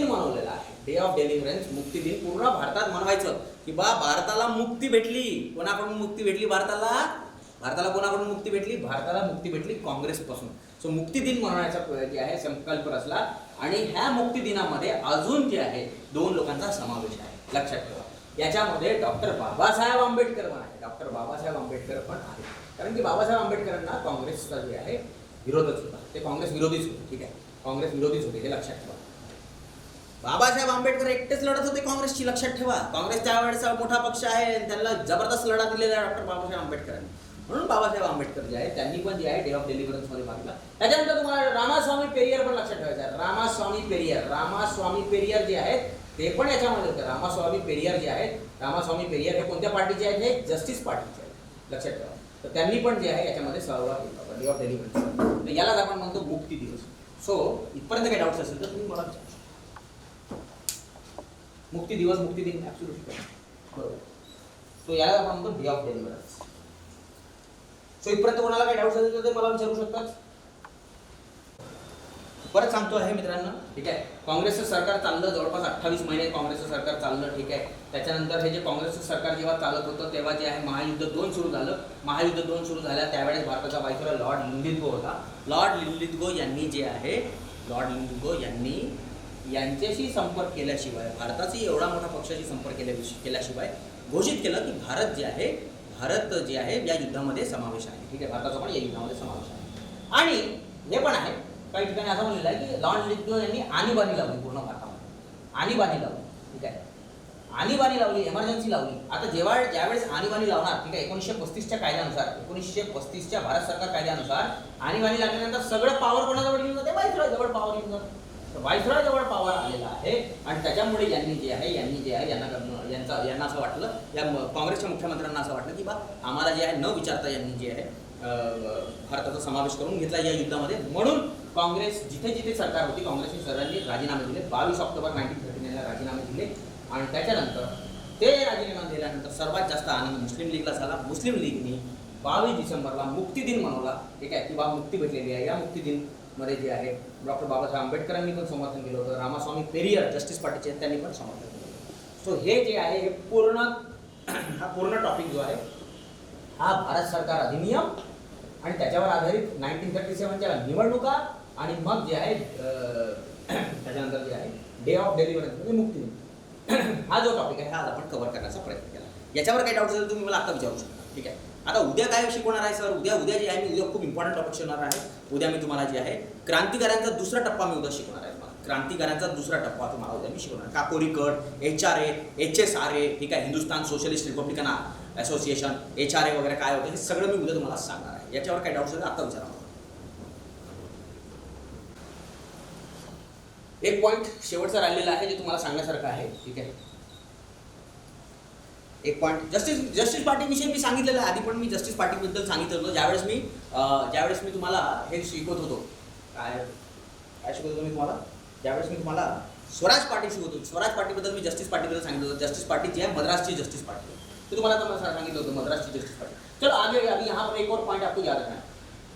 मनवलेला आहे. डे ऑफ डेलिव्हरन्स, मुक्ती दिन पूर्ण भारतात मनवायचं की बा भारताला मुक्ती भेटली. कोणाकडून मुक्ती भेटली भारताला कोणाकडून मुक्ती भेटली, भारताला मुक्ती भेटली काँग्रेसपासून. सो मुक्ती दिन मनवण्याचा जे आहे संकल्प रचला आणि ह्या मुक्ती दिनामध्ये अजून जे आहे 2 लोकांचा समावेश आहे, लक्षात ठेवा. याच्यामध्ये डॉक्टर बाबासाहेब आंबेडकर पण आहे. डॉक्टर बाबासाहेब आंबेडकर पण आहे. कारण की बाबासाहेब आंबेडकरांना काँग्रेसचा जे आहे विरोधच होता. ते काँग्रेस विरोधीच होते. ठीक आहे, काँग्रेस विरोधीच होते, हे लक्षात ठेवा. बाबासाहेब आंबेडकर एकटेच लढत होते काँग्रेसची, लक्षात ठेवा. काँग्रेस त्यावेळेचा मोठा पक्ष आहे, त्यांना जबरदस्त लढा दिलेला आहे डॉक्टर बाबासाहेब आंबेडकरांनी. म्हणून बाबासाहेब आंबेडकर जे आहे त्यांनी पण जे आहे डे ऑफ डेलिव्हरन्स मध्ये मागितला. त्याच्यानंतर तुम्हाला रामास्वामी पेरियर पण लक्षात ठेवायचं आहे. रामास्वामी पेरियर जे आहेत ते पण याच्यामध्ये होते. रामास्वामी पेरियर जे आहेत, रामास्वामी पेरियर हे कोणत्या पार्टीचे आहेत? हे जस्टिस पार्टीचे आहेत, लक्षात ठेवा. तर त्यांनी पण जे आहे याच्यामध्ये सहभाग घेतला होता डे ऑफ डेलिव्हरन्स. यालाच आपण म्हणतो मुक्ती दिवस. सो इथपर्यंत काही डाऊट्स असेल तर तुम्ही मला विचारू शकता. मुक्ती दिवस, मुक्ती दिन, ॲब्सोल्युटली बरोबर. सो याला आपण म्हणतो डे ऑफ डेलिव्हरन्स. सो इथपर्यंत कोणाला काही डाऊट्स असेल तर ते मला विचारू शकतात. परत सांगतो आहे मित्रांनो, ठीक आहे. काँग्रेसचं सरकार चाललं जवळपास 28 महिने काँग्रेसचं सरकार चाललं, ठीक आहे. त्याच्यानंतर हे जे काँग्रेसचं सरकार जेव्हा चालत होतं तेव्हा जे आहे महायुद्ध 2 सुरू झालं. महायुद्ध 2 सुरू झाल्या त्यावेळेस भारताचा व्हाईसरॉय लॉर्ड लिंलिथगो होता. लॉर्ड लिंलिथगो यांनी जे आहे, लॉर्ड लिंलिथगो यांनी यांच्याशी संपर्क केल्याशिवाय, भारताची एवढा मोठा पक्षाशी संपर्क केल्याशिवाय घोषित केलं की भारत जे आहे या युद्धामध्ये समावेश आहे. ठीक आहे, भारताचा पण या युद्धामध्ये समावेश आहे. आणि हे पण आहे काही ठिकाणी असं म्हणलेलं आहे की लॉर्ड लिंलिथगो यांनी आणीबाणी लावली पूर्ण भारतामध्ये. आणीबाणी लावली, ठीक आहे. आणीबाणी लावली, एमर्जन्सी लावली. आता ज्यावेळेस आणीबाणी लावणार, ठीक आहे, 1935च्या कायद्यानुसार, 1935च्या भारत सरकार कायद्यानुसार आणीबाणी लागल्यानंतर सगळं पॉवर कोणाजवळ येऊन जाते? व्हाईसरॉय जवळ पॉवर येऊन जातं. व्हाईसरॉय जवळ पॉवर आलेला आहे. आणि त्याच्यामुळे यांनी जे आहे यांना असं वाटलं, या काँग्रेसच्या मुख्यमंत्र्यांना असं वाटलं की बा आम्हाला जे आहे न विचारता यांनी जे आहे भारताचा समावेश करून घेतला या युद्धामध्ये. म्हणून काँग्रेस जिथे सरकार होती, काँग्रेसने सर्वांनी राजीनामे दिले. 22 ऑक्टोबर 1939ला राजीनामे दिले. आणि त्याच्यानंतर ते राजीनामा दिल्यानंतर सर्वात जास्त आनंद मुस्लिम लीगला झाला. मुस्लिम लीगने 22 डिसेंबरला मुक्ती दिन मनवला, ठीक आहे, की बा मुक्ती भेटलेली आहे. या मुक्ती दिन मध्ये जे आहे डॉक्टर बाबासाहेब आंबेडकरांनी पण समर्थन केलं होतं. रामास्वामी पेरियर जस्टिस पार्टीचे त्यांनी पण समर्थन केलं होतं. सो हे जे आहे हे हा पूर्ण टॉपिक जो आहे हा भारत सरकार अधिनियम आणि त्याच्यावर आधारित 1937च्या निवडणुका आणि मग जे आहे त्याच्यानंतर जे आहे डे ऑफ डेलिव्हरन्स म्हणजे मुक्ती दिन हा जो टॉपिक आहे हा आज आपण कव्हर करण्याचा प्रयत्न केला. याच्यावर काही डाऊट असेल तुम्ही मला आता विचारू शकता, ठीक आहे. आता उद्या काय शिकवणार आहे सर? उद्या जे आहे मी उद्या खूप इम्पॉर्टंट टॉपिक शिकवणार आहे. उद्या मी तुम्हाला जे आहे क्रांतिकाऱ्यांचा दुसरा टप्पा मी उद्या शिकवणार आहे. क्रांतिकाऱ्यांचा दुसरा टप्पा तुम्हाला उद्या मी शिकवणार. काकोरी कट, HRA, HSRA, ठीक आहे, Hindustan socialist Republican association, HRA वगैरे काय होतं हे सगळं मी उद्या तुम्हाला सांगणार आहे. याच्यावर काही डाऊट असेल तर आता विचारा. एक पॉईंट शेवटचा राहिलेला आहे जे तुम्हाला सांगण्यासारखं आहे, ठीक आहे. एक पॉईंट जस्टिस पार्टीविषयी मी सांगितलेलं आहे आधी, पण मी जस्टिस पार्टीबद्दल सांगितलं होतं ज्यावेळेस मी तुम्हाला हे शिकवत होतो. काय शिकवत होतो मी तुम्हाला? ज्यावेळेस मी तुम्हाला स्वराज पार्टी शिकवतो, स्वराज पार्टीबद्दल मी जस्टिस पार्टीबद्दल सांगितलं होतं. जस्टिस पार्टी जी है मद्रास की जस्टिस पार्टी, तो तुम्हाला आता मैं सांगितलं होतं मद्रास की जस्टिस पार्टी. चलो आगे, अभी यहाँ पर एक और पॉइंट आपको याद रखना है.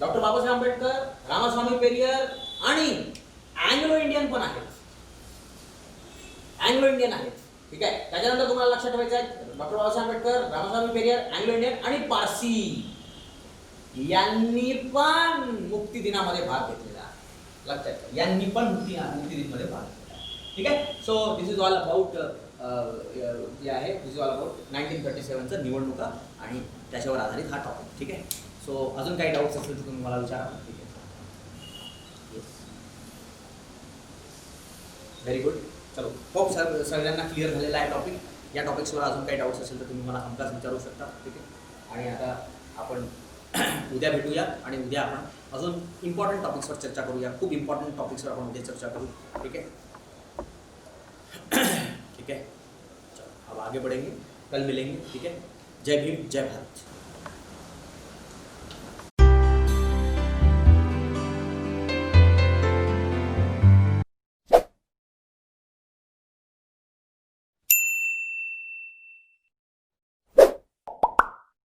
डॉक्टर बाबासाहेब आंबेडकर, रामास्वामी पेरियर आणि अँग्लो इंडियन पण आहेत. अँग्लो इंडियन आहेत, ठीक आहे. त्याच्यानंतर तुम्हाला लक्षात ठेवायचं आहे doctor Babasaheb Ambedkar, Ramaswamy Periyar, Anglo Indian आणि पारसी यांनी पण मुक्ती दिनामध्ये भाग घेतलेला आहे. लक्षात ठेवा, यांनी पण मुक्ती दिनमध्ये भाग घेतला, ठीक आहे. So this is all about जे आहे दिस इज ऑल अबाउट 1937चं निवडणुका आणि त्याच्यावर आधारित हा टॉपिक, ठीक आहे. सो अजून काही डाऊट्स असतील तर तुम्ही मला विचारा, ठीक आहे. Yes, very good. चलो, होप सगळ्यांना क्लिअर झालेला आहे टॉपिक. या टॉपिक्सवर अजून काही डाऊट्स असेल तर तुम्ही मला हमखास विचारू शकता, ठीक आहे. आणि आता आपण उद्या भेटूया आणि उद्या आपण अजून इम्पॉर्टंट टॉपिक्सवर चर्चा करूया. खूप इम्पॉर्टंट टॉपिक्सवर आपण उद्या चर्चा करू, ठीक है. ठीक है, चलो अब आगे बढ़ेंगे, कल मिलेंगे, ठीक है. जय भीम, जय भारत.